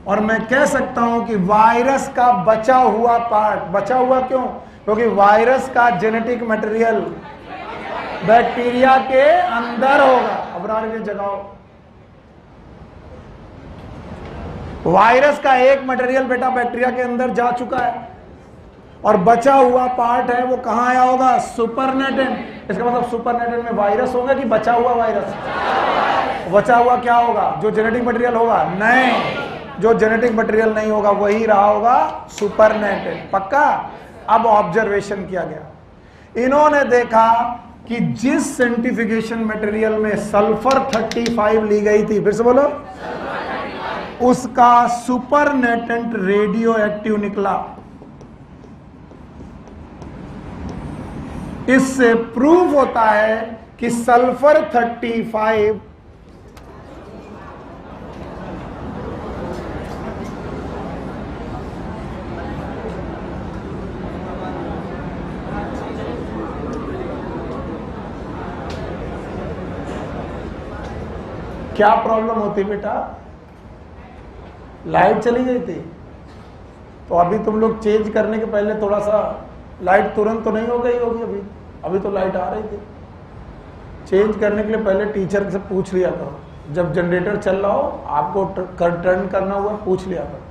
और मैं कह सकता हूं कि वायरस का बचा हुआ पार्ट, बचा हुआ क्यों? क्योंकि वायरस का जेनेटिक मटेरियल बैक्टीरिया के अंदर होगा। अब जगाओ, वायरस का एक मटेरियल बेटा बैक्टीरिया के अंदर जा चुका है और बचा हुआ पार्ट है वो कहां आया होगा? सुपरनेटेंट। इसका मतलब सुपरनेटेंट में वायरस होगा कि बचा हुआ वायरस? बचा हुआ क्या होगा? जो जेनेटिक मटेरियल होगा? नहीं, जो जेनेटिक मटेरियल नहीं होगा वही रहा होगा सुपरनेटेंट। पक्का? अब ऑब्जर्वेशन किया गया। इन्होंने देखा कि जिस सेंट्रीफ्यूगेशन मटेरियल में सल्फर 35 ली गई थी, फिर से बोलो, उसका सुपरनेटेंट रेडियो एक्टिव निकला। इससे प्रूव होता है कि सल्फर 35 क्या प्रॉब्लम होती बेटा? लाइट चली गई थी तो अभी तुम लोग चेंज करने के पहले थोड़ा सा लाइट तुरंत तो नहीं हो गई होगी। अभी तो लाइट आ रही थी। चेंज करने के लिए पहले टीचर से पूछ लिया करो। जब जनरेटर चल रहा हो आपको टर्न करना हुआ पूछ लिया करो।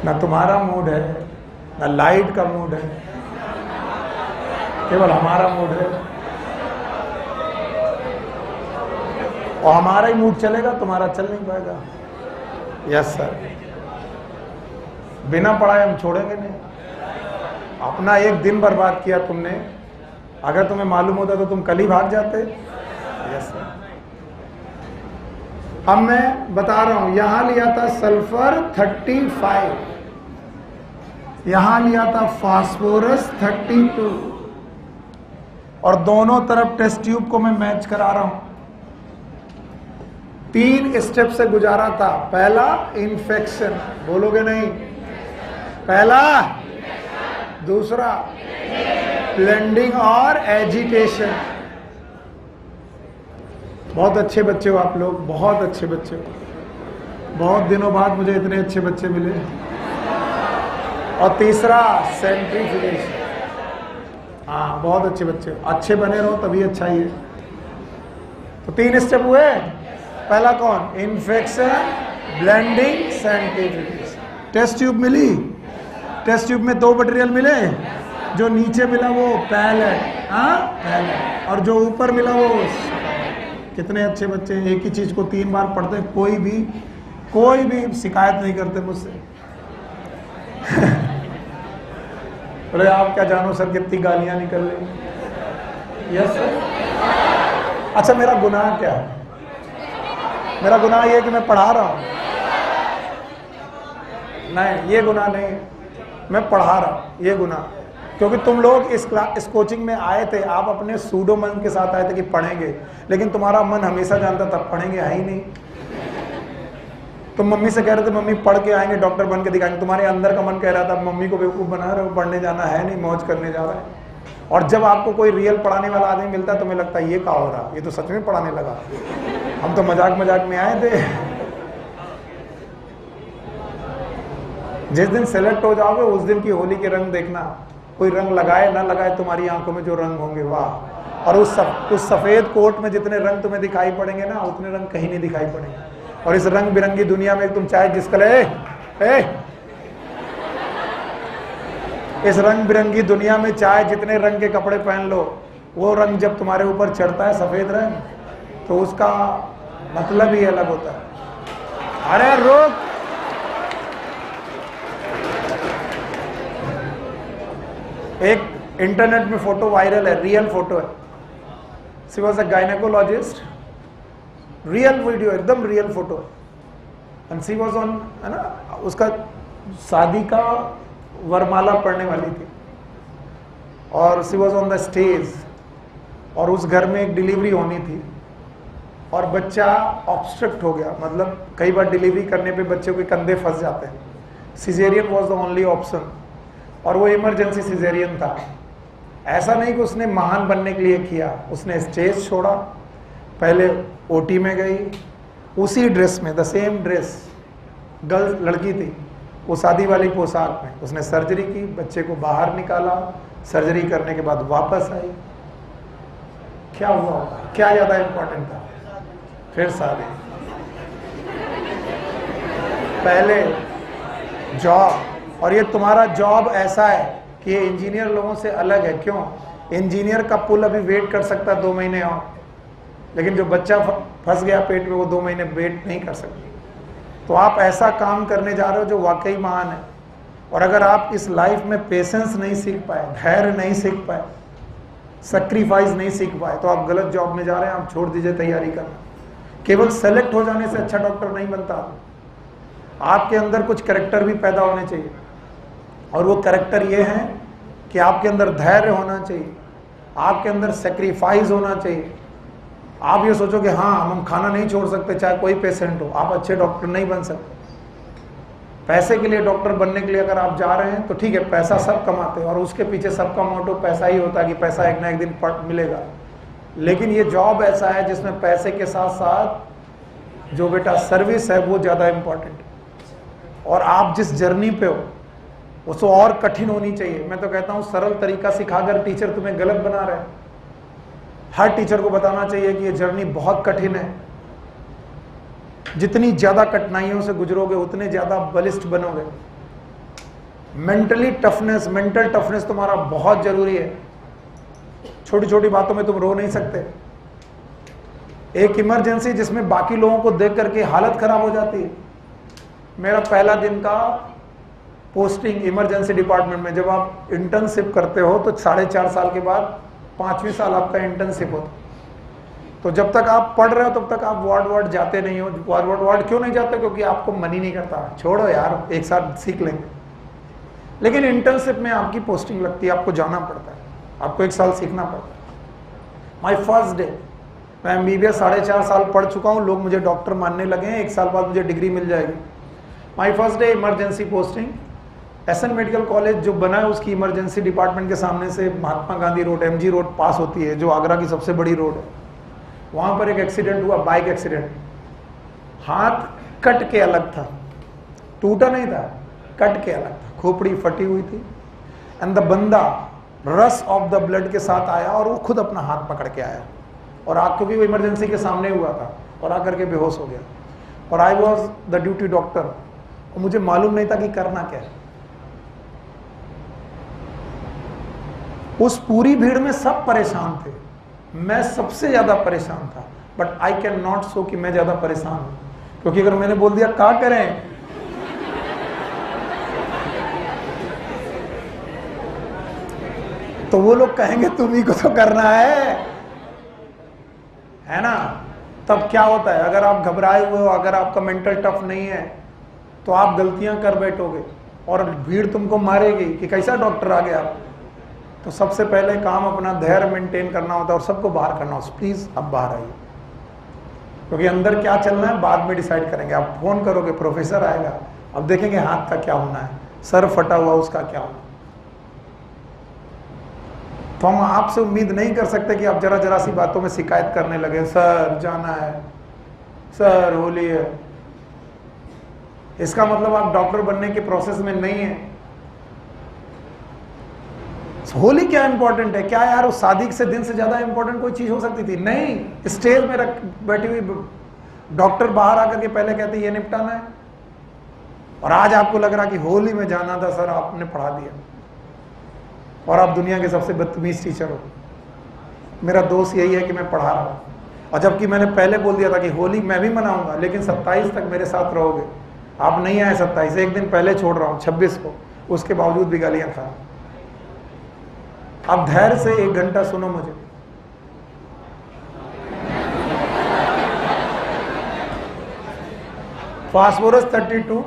ना तुम्हारा मूड है ना लाइट का मूड है, केवल हमारा मूड है। और हमारा ही मूड चलेगा, तुम्हारा चल नहीं पाएगा। यस सर, बिना पढ़ाए हम छोड़ेंगे नहीं। अपना एक दिन बर्बाद किया तुमने, अगर तुम्हें मालूम होता तो तुम कल ही भाग जाते। Yes sir. अब मैं बता रहा हूं, यहां लिया था सल्फर 35, यहां लिया था फास्फोरस 32 और दोनों तरफ टेस्ट ट्यूब को मैं मैच करा रहा हूं। 3 स्टेप से गुजारा था। पहला इन्फेक्शन, बोलोगे नहीं? पहला, दूसरा ब्लेंडिंग और एजिटेशन। बहुत अच्छे बच्चे हो आप लोग, बहुत अच्छे बच्चे हो। बहुत दिनों बाद मुझे इतने अच्छे बच्चे मिले। और तीसरा सेंट्रीफ्यूगेशन। हाँ बहुत अच्छे बच्चे हो, अच्छे बने रहो तभी अच्छा ही है। तो 3 स्टेप हुए। पहला कौन? Infection, blending, centrifugation. Test tube मिली, टेस्ट ट्यूब में 2 मटेरियल मिले। जो नीचे मिला वो पैलेट, हाँ पैलेट, और जो ऊपर मिला वो। कितने अच्छे बच्चे हैं, एक ही चीज को 3 बार पढ़ते हैं, कोई भी शिकायत नहीं करते मुझसे। अरे आप क्या जानो सर कितनी गालियां निकल रही। Yes sir. अच्छा, मेरा गुनाह क्या है? मेरा गुनाह ये है कि मैं पढ़ा रहा हूं। नहीं, ये गुनाह नहीं है, मैं पढ़ा रहा हूं, ये गुनाह। क्योंकि तुम लोग इस कोचिंग में आए थे, आप अपने सूडो मन के साथ आए थे कि पढ़ेंगे, लेकिन तुम्हारा मन हमेशा जानता था पढ़ेंगे है ही नहीं। तुम मम्मी से कह रहे थे मम्मी पढ़ के आएंगे, डॉक्टर बन के दिखाएंगे, तुम्हारे अंदर का मन कह रहा था मम्मी को बेवकूफ़ बना रहे हो, पढ़ने जाना है नहीं, मौज करने जा रहा है। और जब आपको कोई रियल पढ़ाने वाला आदमी मिलता है, तुम्हें लगता है ये क्या हो रहा, ये तो सच में पढ़ाने लगा, हम तो मजाक मजाक में आए थे। जिस दिन सेलेक्ट हो जाओगे उस दिन की होली के रंग देखना, कोई रंग लगाए ना लगाए, तुम्हारी आंखों में जो रंग होंगे, वाह। और उस सफेद कोट में जितने रंग तुम्हें दिखाई पड़ेंगे ना, उतने रंग कहीं नहीं दिखाई पड़ेंगे। और इस रंग बिरंगी दुनिया में तुम चाहे जिस कलर इस रंग बिरंगी दुनिया में चाहे जितने रंग के कपड़े पहन लो, वो रंग जब तुम्हारे ऊपर चढ़ता है, सफेद रंग, तो उसका मतलब ही अलग होता है। अरे रोक, एक इंटरनेट में फोटो वायरल है, रियल फोटो है। She was a gynaecologist, real video, एकदम real photo. And she was on, है ना, उसका शादी का वरमाला पढ़ने वाली थी, और she was on the stage, और उस घर में एक डिलीवरी होनी थी, और बच्चा ऑब्स्ट्रक्ट हो गया। मतलब कई बार डिलीवरी करने पे बच्चों के कंधे फंस जाते हैं। Caesarean was the only option, और वो इमरजेंसी सिजेरियन था। ऐसा नहीं कि उसने महान बनने के लिए किया, उसने स्टेज छोड़ा, पहले ओटी में गई, उसी ड्रेस में, द सेम ड्रेस, गर्ल लड़की थी, वो शादी वाली पोशाक में, उसने सर्जरी की, बच्चे को बाहर निकाला, सर्जरी करने के बाद वापस आई। क्या हुआ होगा, क्या ज्यादा इंपॉर्टेंट था? फिर शादी, पहले जॉब। और ये तुम्हारा जॉब ऐसा है कि ये इंजीनियर लोगों से अलग है। क्यों? इंजीनियर का पुल अभी वेट कर सकता है 2 महीने और, लेकिन जो बच्चा फंस गया पेट में, वो 2 महीने वेट नहीं कर सकता। तो आप ऐसा काम करने जा रहे हो जो वाकई महान है। और अगर आप इस लाइफ में पेशेंस नहीं सीख पाए, धैर्य नहीं सीख पाए, सेक्रीफाइस नहीं सीख पाए, तो आप गलत जॉब में जा रहे हैं। आप छोड़ दीजिए तैयारी करना। केवल सेलेक्ट हो जाने से अच्छा डॉक्टर नहीं बनता। आपके अंदर कुछ कैरेक्टर भी पैदा होने चाहिए, और वो कैरेक्टर ये है कि आपके अंदर धैर्य होना चाहिए, आपके अंदर सेक्रीफाइस होना चाहिए। आप ये सोचो कि हाँ हम खाना नहीं छोड़ सकते चाहे कोई पेशेंट हो, आप अच्छे डॉक्टर नहीं बन सकते। पैसे के लिए डॉक्टर बनने के लिए अगर आप जा रहे हैं तो ठीक है, पैसा सब कमाते हैं और उसके पीछे सबका मोटो पैसा ही होता है कि पैसा एक ना एक दिन मिलेगा। लेकिन ये जॉब ऐसा है जिसमें पैसे के साथ साथ जो बेटा सर्विस है वो ज़्यादा इम्पोर्टेंट है। और आप जिस जर्नी पे हो उसको और कठिन होनी चाहिए। मैं तो कहता हूँ सरल तरीका सिखाकर टीचर तुम्हें गलत बना रहे हैं। हर टीचर को बताना चाहिए कि ये जर्नी बहुत कठिन है, जितनी ज्यादा कठिनाइयों से गुजरोगे उतने ज्यादा बलिष्ठ बनोगे। मेंटल टफनेस तुम्हारा बहुत जरूरी है। छोटी छोटी बातों में तुम रो नहीं सकते। एक इमरजेंसी जिसमें बाकी लोगों को देख करके हालत खराब हो जाती है। मेरा पहला दिन का पोस्टिंग इमरजेंसी डिपार्टमेंट में, जब आप इंटर्नशिप करते हो तो 4.5 साल के बाद 5वें साल आपका इंटर्नशिप होता। तो जब तक आप पढ़ रहे हो तब तक आप वार्ड जाते नहीं हो। वार्ड क्यों नहीं जाते? क्योंकि आपको मन ही नहीं करता, छोड़ो यार एक साथ सीख लेंगे। लेकिन इंटर्नशिप में आपकी पोस्टिंग लगती है, आपको जाना पड़ता है, आपको 1 साल सीखना पड़ता है। माई फर्स्ट डे, मैं MBBS 4.5 साल पढ़ चुका हूँ, लोग मुझे डॉक्टर मानने लगे हैं, 1 साल बाद मुझे डिग्री मिल जाएगी। My first day emergency posting, SN medical college जो बना है उसकी इमरजेंसी डिपार्टमेंट के सामने से Mahatma Gandhi road, MG road पास होती है, जो आगरा की सबसे बड़ी रोड है। वहां पर एक एक्सीडेंट हुआ, बाइक एक्सीडेंट। हाथ कट के अलग था, टूटा नहीं था, कट के अलग था, खोपड़ी फटी हुई थी। एंड द बंदा रस ऑफ द ब्लड के साथ आया और वो खुद अपना हाथ पकड़ के आया और क्योंकि वो इमरजेंसी के सामने हुआ था, और आकर के बेहोश हो गया। और I was the duty doctor, और मुझे मालूम नहीं था कि करना क्या है। उस पूरी भीड़ में सब परेशान थे, मैं सबसे ज्यादा परेशान था। But I can not show कि मैं ज्यादा परेशान हूं, क्योंकि अगर मैंने बोल दिया क्या करें, तो वो लोग कहेंगे तुम्ही को तो करना है ना। तब क्या होता है, अगर आप घबराए हुए हो, अगर आपका मेंटल टफ नहीं है, तो आप गलतियां कर बैठोगे और भीड़ तुमको मारेगी कि कैसा डॉक्टर आ गया। तो सबसे पहले काम अपना धैर्य मेंटेन करना होता है और सबको बाहर करना होता है। प्लीज अब बाहर आइए, क्योंकि अंदर क्या चलना है बाद में डिसाइड करेंगे। आप फोन करोगे, प्रोफेसर आएगा, अब देखेंगे हाथ का क्या होना है, सर फटा हुआ उसका क्या होना। तो हम आपसे उम्मीद नहीं कर सकते कि आप जरा जरा सी बातों में शिकायत करने लगे, सर जाना है, सर होली है। इसका मतलब आप डॉक्टर बनने के प्रोसेस में नहीं है। होली क्या इंपॉर्टेंट है? क्या यार उस शादी से दिन से ज्यादा इंपॉर्टेंट कोई चीज हो सकती थी? नहीं। स्टेज में रख बैठी हुई डॉक्टर बाहर आकर के पहले कहते ये निपटाना है, और आज आपको लग रहा कि होली में जाना था, सर आपने पढ़ा दिया, और आप दुनिया के सबसे बदतमीज टीचर हो। मेरा दोस्त यही है कि मैं पढ़ा रहा हूं, और जबकि मैंने पहले बोल दिया था कि होली मैं भी मनाऊंगा, लेकिन 27 तक मेरे साथ रहोगे। आप नहीं आए 27, एक दिन पहले छोड़ रहा हूं 26 को, उसके बावजूद भी गालियां खा। आप धैर्य से 1 घंटा सुनो मुझे। फास्फोरस 32,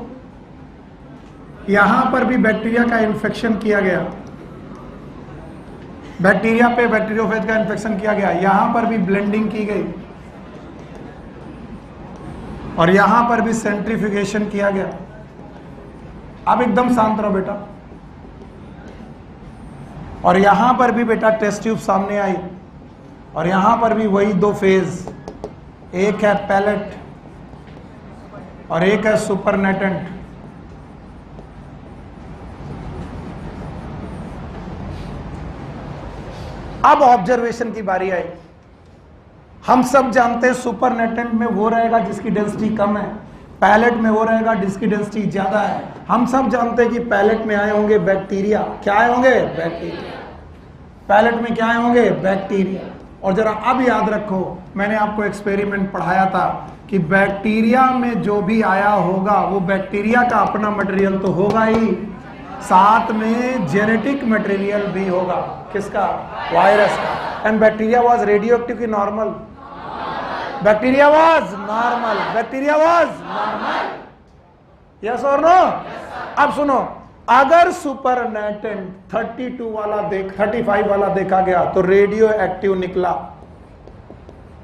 यहां पर भी बैक्टीरिया का इन्फेक्शन किया गया, बैक्टीरिया पे बैक्टीरियोफेज का इन्फेक्शन किया गया, यहां पर भी ब्लेंडिंग की गई, और यहां पर भी सेंट्रीफ्यूगेशन किया गया। अब एकदम शांत रहो बेटा। और यहां पर भी बेटा टेस्ट ट्यूब सामने आई, और यहां पर भी वही 2 फेज, एक है पैलेट और एक है सुपरनेटेंट। अब ऑब्जर्वेशन की बारी आई। हम सब जानते हैं सुपरनेटेंट में वो रहेगा जिसकी डेंसिटी कम है, पैलेट में वो रहेगा जिसकी डेंसिटी ज्यादा है। हम सब जानते हैं कि पैलेट में आए होंगे बैक्टीरिया। क्या आए होंगे? बैक्टीरिया। पैलेट में क्या आए होंगे? बैक्टीरिया। और जरा अब याद रखो, मैंने आपको एक्सपेरिमेंट पढ़ाया था कि बैक्टीरिया में जो भी आया होगा वो बैक्टीरिया का अपना मटेरियल तो होगा ही, साथ में जेनेटिक मटेरियल भी होगा। किसका? वायरस का। And bacteria was radioactive की normal? Bacteria was normal. Bacteria was normal. Yes और नो? अब सुनो, अगर सुपरनेटेंट 32 वाला 35 वाला देखा गया तो रेडियो एक्टिव निकला।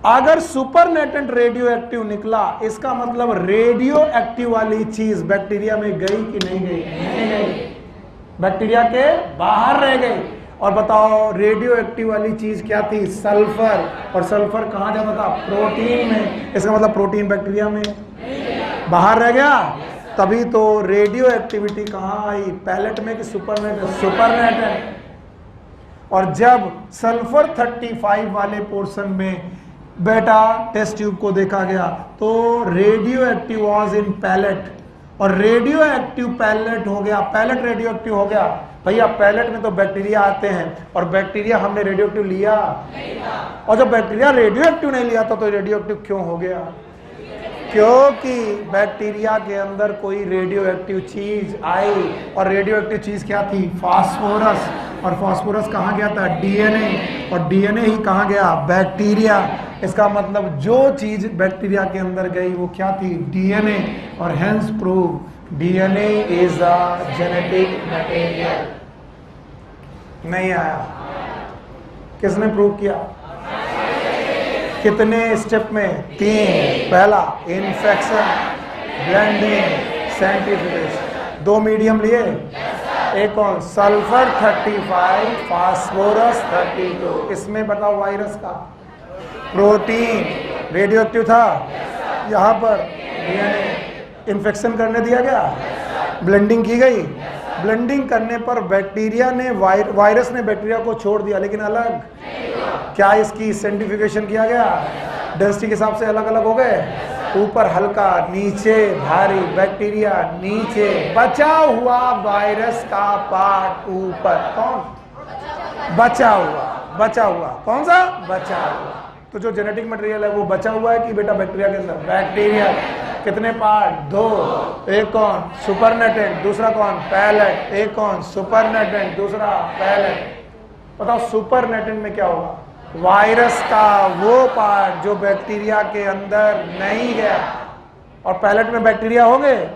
अगर सुपरनेटेंट रेडियो एक्टिव निकला, इसका मतलब रेडियो एक्टिव वाली चीज बैक्टीरिया में गई कि नहीं गई? नहीं गई, बैक्टीरिया के बाहर रह गई। और बताओ रेडियो एक्टिव वाली चीज क्या थी? सल्फर। और सल्फर कहां जाता था? प्रोटीन में। इसका मतलब प्रोटीन बैक्टीरिया में बाहर रह गया। तभी तो रेडियो एक्टिविटी कहां आई? पैलेट में कि सुपरनेटेंट? सुपरनेटेंट। और जब सल्फर 35 वाले पोर्शन में बेटा टेस्ट ट्यूब को देखा गया तो radioactive was in pellet, और रेडियो एक्टिव पैलेट हो गया, पैलेट रेडियो एक्टिव हो गया। भैया पैलेट में तो बैक्टीरिया आते हैं, और बैक्टीरिया हमने रेडियो एक्टिव लिया नहीं था। और जब बैक्टीरिया रेडियो एक्टिव नहीं लिया था तो रेडियो एक्टिव क्यों हो गया? क्योंकि बैक्टीरिया के अंदर कोई रेडियो एक्टिव चीज आई, और रेडियो एक्टिव चीज क्या थी? फास्फोरस। और फास्फोरस कहाँ गया था? डीएनए। और डीएनए ही कहाँ गया? बैक्टीरिया। इसका मतलब जो चीज बैक्टीरिया के अंदर गई वो क्या थी? डीएनए। और hence prove DNA is a genetic material. नहीं आया? किसने प्रूव किया? कितने स्टेप में? 3। पहला इन्फेक्शन, ब्लेंडिंग, सेंट्रीफ्यूगेशन। 2 मीडियम लिए, एक कौन? Sulphur 35, phosphorus 32। इसमें बताओ वायरस का, प्रोटीन रेडियो एक्टिव था, यहाँ पर डीएनए। इन्फेक्शन करने दिया गया, ब्लेंडिंग की गई। ब्लेंडिंग करने पर बैक्टीरिया ने वायरस ने बैक्टीरिया को छोड़ दिया, लेकिन अलग। क्या इसकी सेंट्रीफ्यूगेशन किया गया? डेंसिटी के हिसाब से अलग अलग हो गए। ऊपर हल्का, नीचे भारी, बैक्टीरिया नीचे, बचा हुआ वायरस का पार्ट ऊपर। कौन? बचा हुआ। बचा हुआ कौन सा? बचा हुआ। तो जो जेनेटिक मटेरियल है वो बचा हुआ है कि बेटा बैक्टीरिया के अंदर? बैक्टीरिया। कितने पार्ट? 2। एक कौन? सुपरनेटेंट। दूसरा कौन? पैलेट। एक कौन? सुपरनेटेंट। दूसरा पैलेट। बताओ सुपरनेटेंट में क्या होगा? वायरस का वो पार्ट जो बैक्टीरिया के अंदर नहीं गया। और पैलेट में बैक्टीरिया होंगे?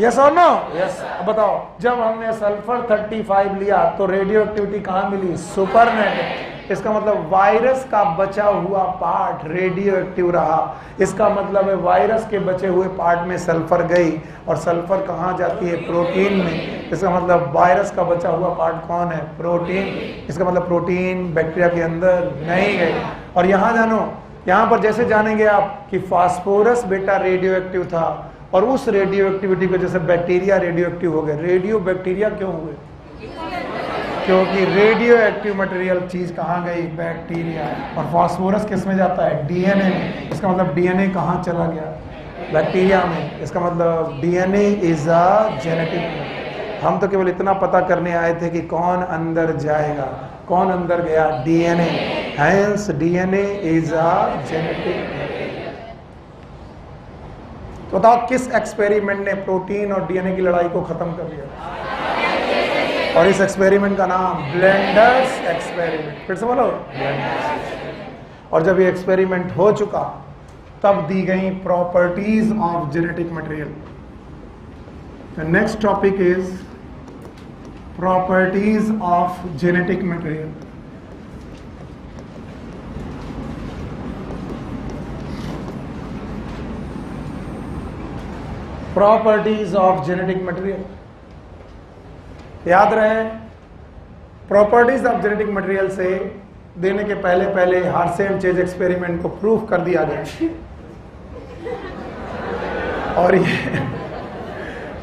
यस और नो? यस। बताओ, जब हमने सल्फर 35 लिया तो रेडियो एक्टिविटी कहां मिली? सुपरनेटेंट। इसका मतलब वायरस का बचा हुआ पार्ट रेडियो एक्टिव रहा। इसका मतलब है वायरस के बचे हुए पार्ट में सल्फर गई, और सल्फर कहाँ जाती है? प्रोटीन में। इसका मतलब वायरस का बचा हुआ पार्ट कौन है? प्रोटीन। इसका मतलब प्रोटीन बैक्टीरिया के अंदर नहीं गई। और यहाँ जानो, यहाँ पर जैसे जानेंगे आप कि फास्फोरस बेटा रेडियो एक्टिव था, और उस रेडियो एक्टिविटी को जैसे बैक्टीरिया रेडियो एक्टिव हो गए। रेडियो बैक्टीरिया क्यों हुए? क्योंकि रेडियो एक्टिव मटेरियल चीज कहाँ गई? बैक्टीरिया। और फास्फोरस किस में जाता है? डीएनए में। इसका मतलब डीएनए कहाँ चला गया? बैक्टीरिया में। इसका मतलब डीएनए इज अ जेनेटिक। हम तो केवल इतना पता करने आए थे कि कौन अंदर जाएगा, कौन अंदर गया? DNA. Hence DNA is a genetic. तो बताओ किस एक्सपेरिमेंट ने प्रोटीन और डीएनए की लड़ाई को खत्म कर दिया? और इस एक्सपेरिमेंट का नाम ब्लेंडर्स एक्सपेरिमेंट। फिर से बोलो, ब्लेंडर्स। और जब ये एक्सपेरिमेंट हो चुका तब दी गई properties of genetic material. The next topic is properties of genetic material. Properties of genetic material. याद रहे, प्रॉपर्टीज ऑफ जेनेटिक मटेरियल से देने के पहले पहले हार्से एंड चेज एक्सपेरिमेंट को प्रूफ कर दिया गया।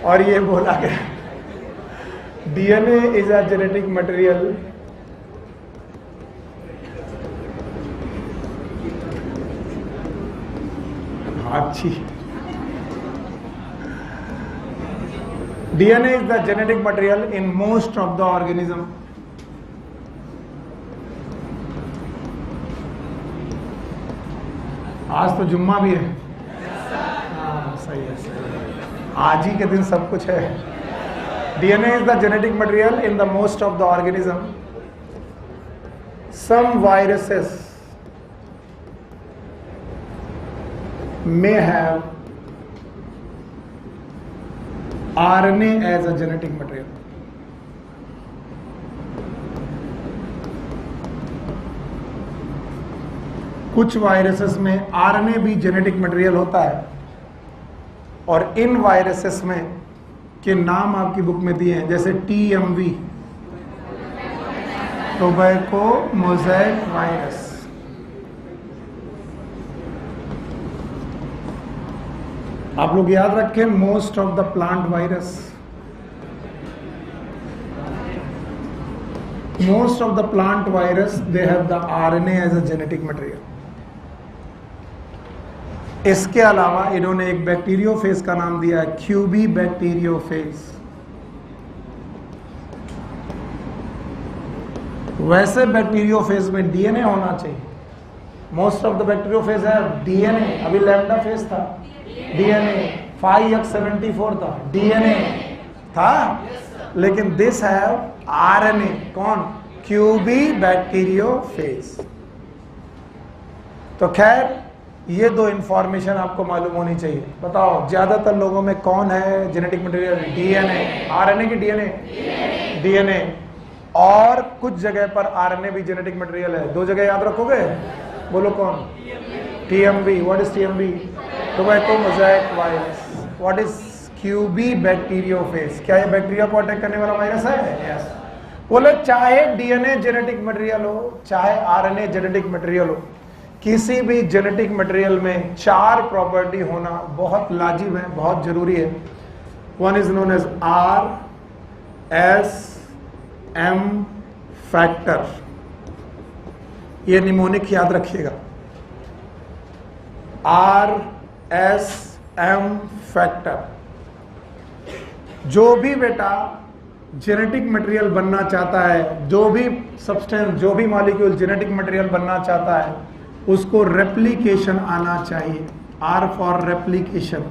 और ये बोला गया DNA is a genetic material अच्छी। DNA is the genetic material in most of the organism. आज तो जुम्मा भी है। हाँ, सही है, सही है। आज ही के दिन सब कुछ है। DNA is the genetic material in the most of the organism. Some viruses may have RNA as a genetic material. कुछ वायरसेस में RNA भी जेनेटिक मटेरियल होता है, और इन वायरसेस में के नाम आपकी बुक में दिए हैं, जैसे TMV, टोबैको मोज़ेक वायरस। आप लोग याद रखें, most of the plant virus, most of the plant virus they have the RNA as a genetic material. इसके अलावा इन्होंने एक बैक्टीरियोफेज का नाम दिया है, क्यूबी बैक्टीरियोफेज। वैसे बैक्टीरियोफेज में डीएनए होना चाहिए। मोस्ट ऑफ द बैक्टीरियोफेज है डीएनए। अभी लैम्डा फेज था, डीएनए। 5X74 था, डीएनए था। लेकिन दिस हैव आरएनए। कौन? QB bacteriophage. तो खैर, ये दो इंफॉर्मेशन आपको मालूम होनी चाहिए। बताओ, ज्यादातर लोगों में कौन है जेनेटिक मटेरियल? डीएनए। आरएनए की डीएनए? डीएनए। और कुछ जगह पर आरएनए भी जेनेटिक मटेरियल है। दो जगह याद रखोगे? बोलो कौन? TMV। What is TMV? Tobacco mosaic virus. What is QB bacteriophage? क्या ये बैक्टीरिया को अटैक करने वाला वायरस है? यस। बोले चाहे डीएनए जेनेटिक मटेरियल हो, चाहे आरएनए जेनेटिक मटेरियल हो, किसी भी जेनेटिक मटेरियल में 4 प्रॉपर्टी होना बहुत लाजिम है, बहुत जरूरी है। One is known as RSM factor. ये निमोनिक याद रखिएगा, RSM फैक्टर। जो भी बेटा जेनेटिक मटेरियल बनना चाहता है, जो भी सब्सटेंस, जो भी मॉलिक्यूल जेनेटिक मटेरियल बनना चाहता है, उसको रेप्लिकेशन आना चाहिए। R for replication.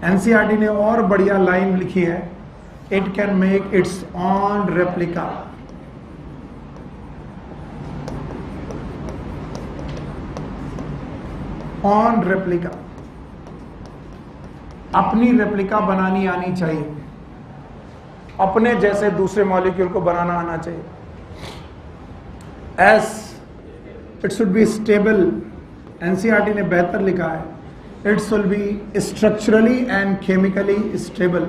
एनसीईआरटी ने और बढ़िया लाइन लिखी है, it can make its own replica. On replica, अपनी रेप्लिका बनानी आनी चाहिए, अपने जैसे दूसरे मॉलिक्यूल को बनाना आना चाहिए। S, it should be stable, NCERT ने बेहतर लिखा है, it should B structurally and chemically stable.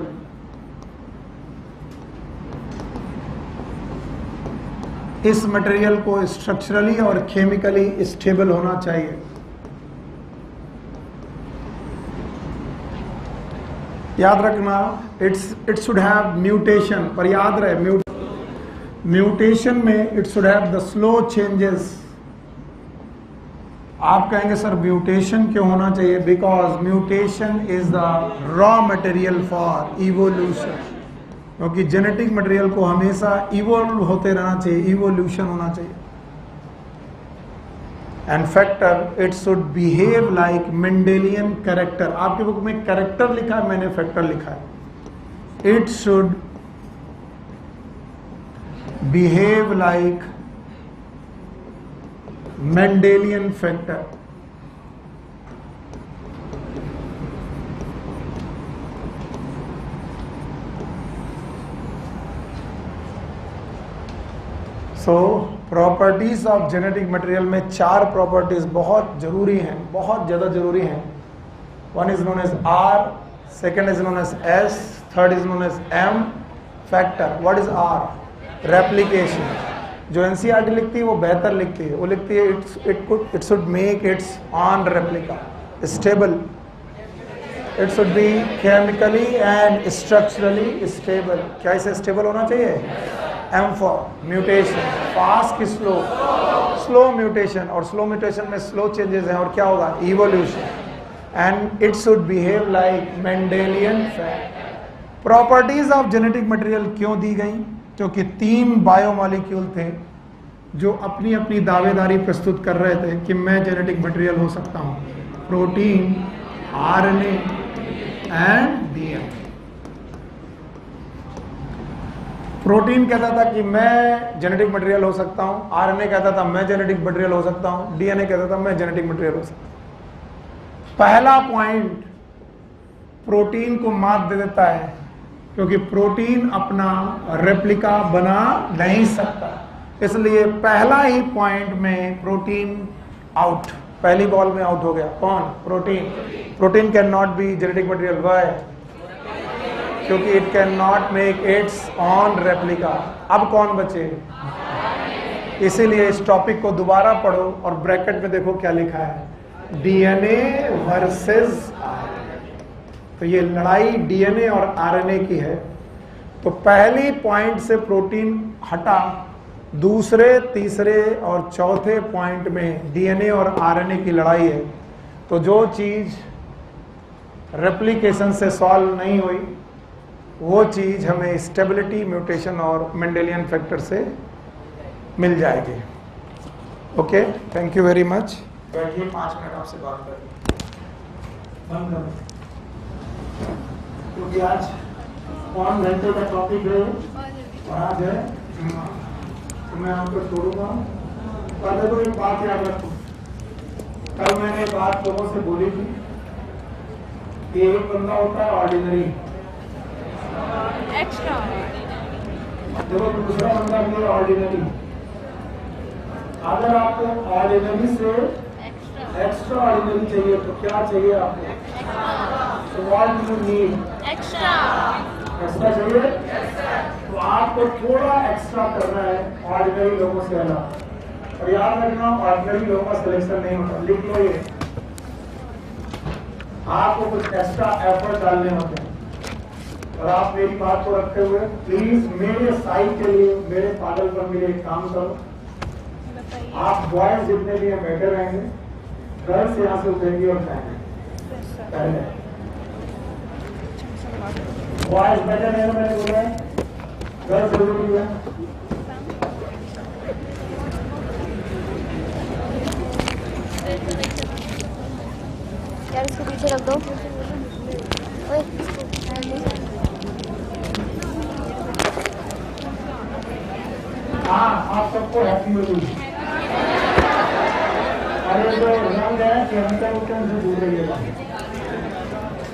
इस मटेरियल को स्ट्रक्चरली और केमिकली स्टेबल होना चाहिए। याद रखना, इट शुड हैव म्यूटेशन, पर याद रहे म्यूटेशन में it should have the slow changes. आप कहेंगे सर म्यूटेशन क्यों होना चाहिए? Because mutation is the raw material for evolution, क्योंकि जेनेटिक मटेरियल को हमेशा इवोल्व होते रहना चाहिए, इवोल्यूशन होना चाहिए। And factor, it should behave like Mendelian character. आपके बुक में कैरेक्टर लिखा है, मैंने फैक्टर लिखा है। It should behave like Mendelian factor. So properties of genetic material में 4 प्रॉपर्टीज बहुत जरूरी हैं, बहुत ज्यादा जरूरी हैं। One is known as R, second is known as S, third is known as M. Factor, what is R? Replication. जो NCERT लिखती है वो बेहतर लिखती है, वो लिखती है it should make its own replica stable, it should be chemically and structurally stable. क्या इसे स्टेबल होना चाहिए? एम फॉर म्यूटेशन, फास्ट की स्लो, स्लो म्यूटेशन, और स्लो म्यूटेशन में स्लो चेंजेस हैं, और क्या होगा? Evolution. And it should behave like Mendelian fact. Properties of genetic material क्यों दी गई? क्योंकि 3 बायोमॉलिक्यूल थे जो अपनी अपनी दावेदारी प्रस्तुत कर रहे थे कि मैं जेनेटिक मटेरियल हो सकता हूं। Protein, RNA and DNA. Protein कहता था कि मैं जेनेटिक मटेरियल हो सकता हूं, आरएनए कहता था मैं जेनेटिक मटेरियल हो सकता हूं, डीएनए कहता था मैं जेनेटिक मटेरियल हो सकता हूं। पहला पॉइंट प्रोटीन को मात दे देता है, क्योंकि प्रोटीन अपना रेप्लिका बना नहीं सकता, इसलिए पहला ही पॉइंट में प्रोटीन आउट, पहली बॉल में आउट हो गया। कौन? Protein. Protein can not be genetic material. Why? क्योंकि it can not make its own replica. अब कौन बचे? इसीलिए इस टॉपिक को दोबारा पढ़ो और ब्रैकेट में देखो क्या लिखा है, डीएनए वर्सेस आरएनए। तो ये लड़ाई डीएनए और आरएनए की है। तो पहली पॉइंट से प्रोटीन हटा, दूसरे, तीसरे और चौथे पॉइंट में डीएनए और आरएनए की लड़ाई है। तो जो चीज रेप्लिकेशन से सॉल्व नहीं हुई वो चीज हमें स्टेबिलिटी, म्यूटेशन और मेंडेलियन फैक्टर से मिल जाएगी। Okay, thank you very much. बैठिए, 5 मिनट आपसे बात करें। क्योंकि आज 5 घंटे का टॉपिक है और आज है, तो मैं आपको छोड़ूंगा। पहले तो एक बात याद रखो, कल मैंने बात लोगों से बोली थी कि एक बंदा होता है ऑर्डिनरी, एक्स्ट्रा, देखो दूसरा बंदा भी है ऑर्डिनरी। अगर आपको ऑर्डिनरी से एक्स्ट्रा ऑर्डिनरी चाहिए तो क्या चाहिए आपको? तो what do you need? Extra चाहिए। तो आपको थोड़ा एक्स्ट्रा करना है ऑर्डिनरी लोगों से अलग। और याद रखना, ऑर्डिनरी लोगों का सिलेक्शन नहीं होता, लिख लो ये। आपको कुछ एक्स्ट्रा एफर्ट डालने होते हैं। और आप मेरी बात को रखते हुए प्लीज मेरे साइड के लिए, मेरे पागल पर मेरे एक काम करो। आप बॉयज जितने भी बैठे रहेंगे, घर से यहाँ से उठेंगे और जाएंगे। पहले बॉयज बैठे रहेंगे, मैंने बोला है घर जरूरी है। यार इसको पीछे रख दो। हाँ, आप सबको हैप्पी होली। हमारे जो रंग है केमिकल से दूर रहिएगा।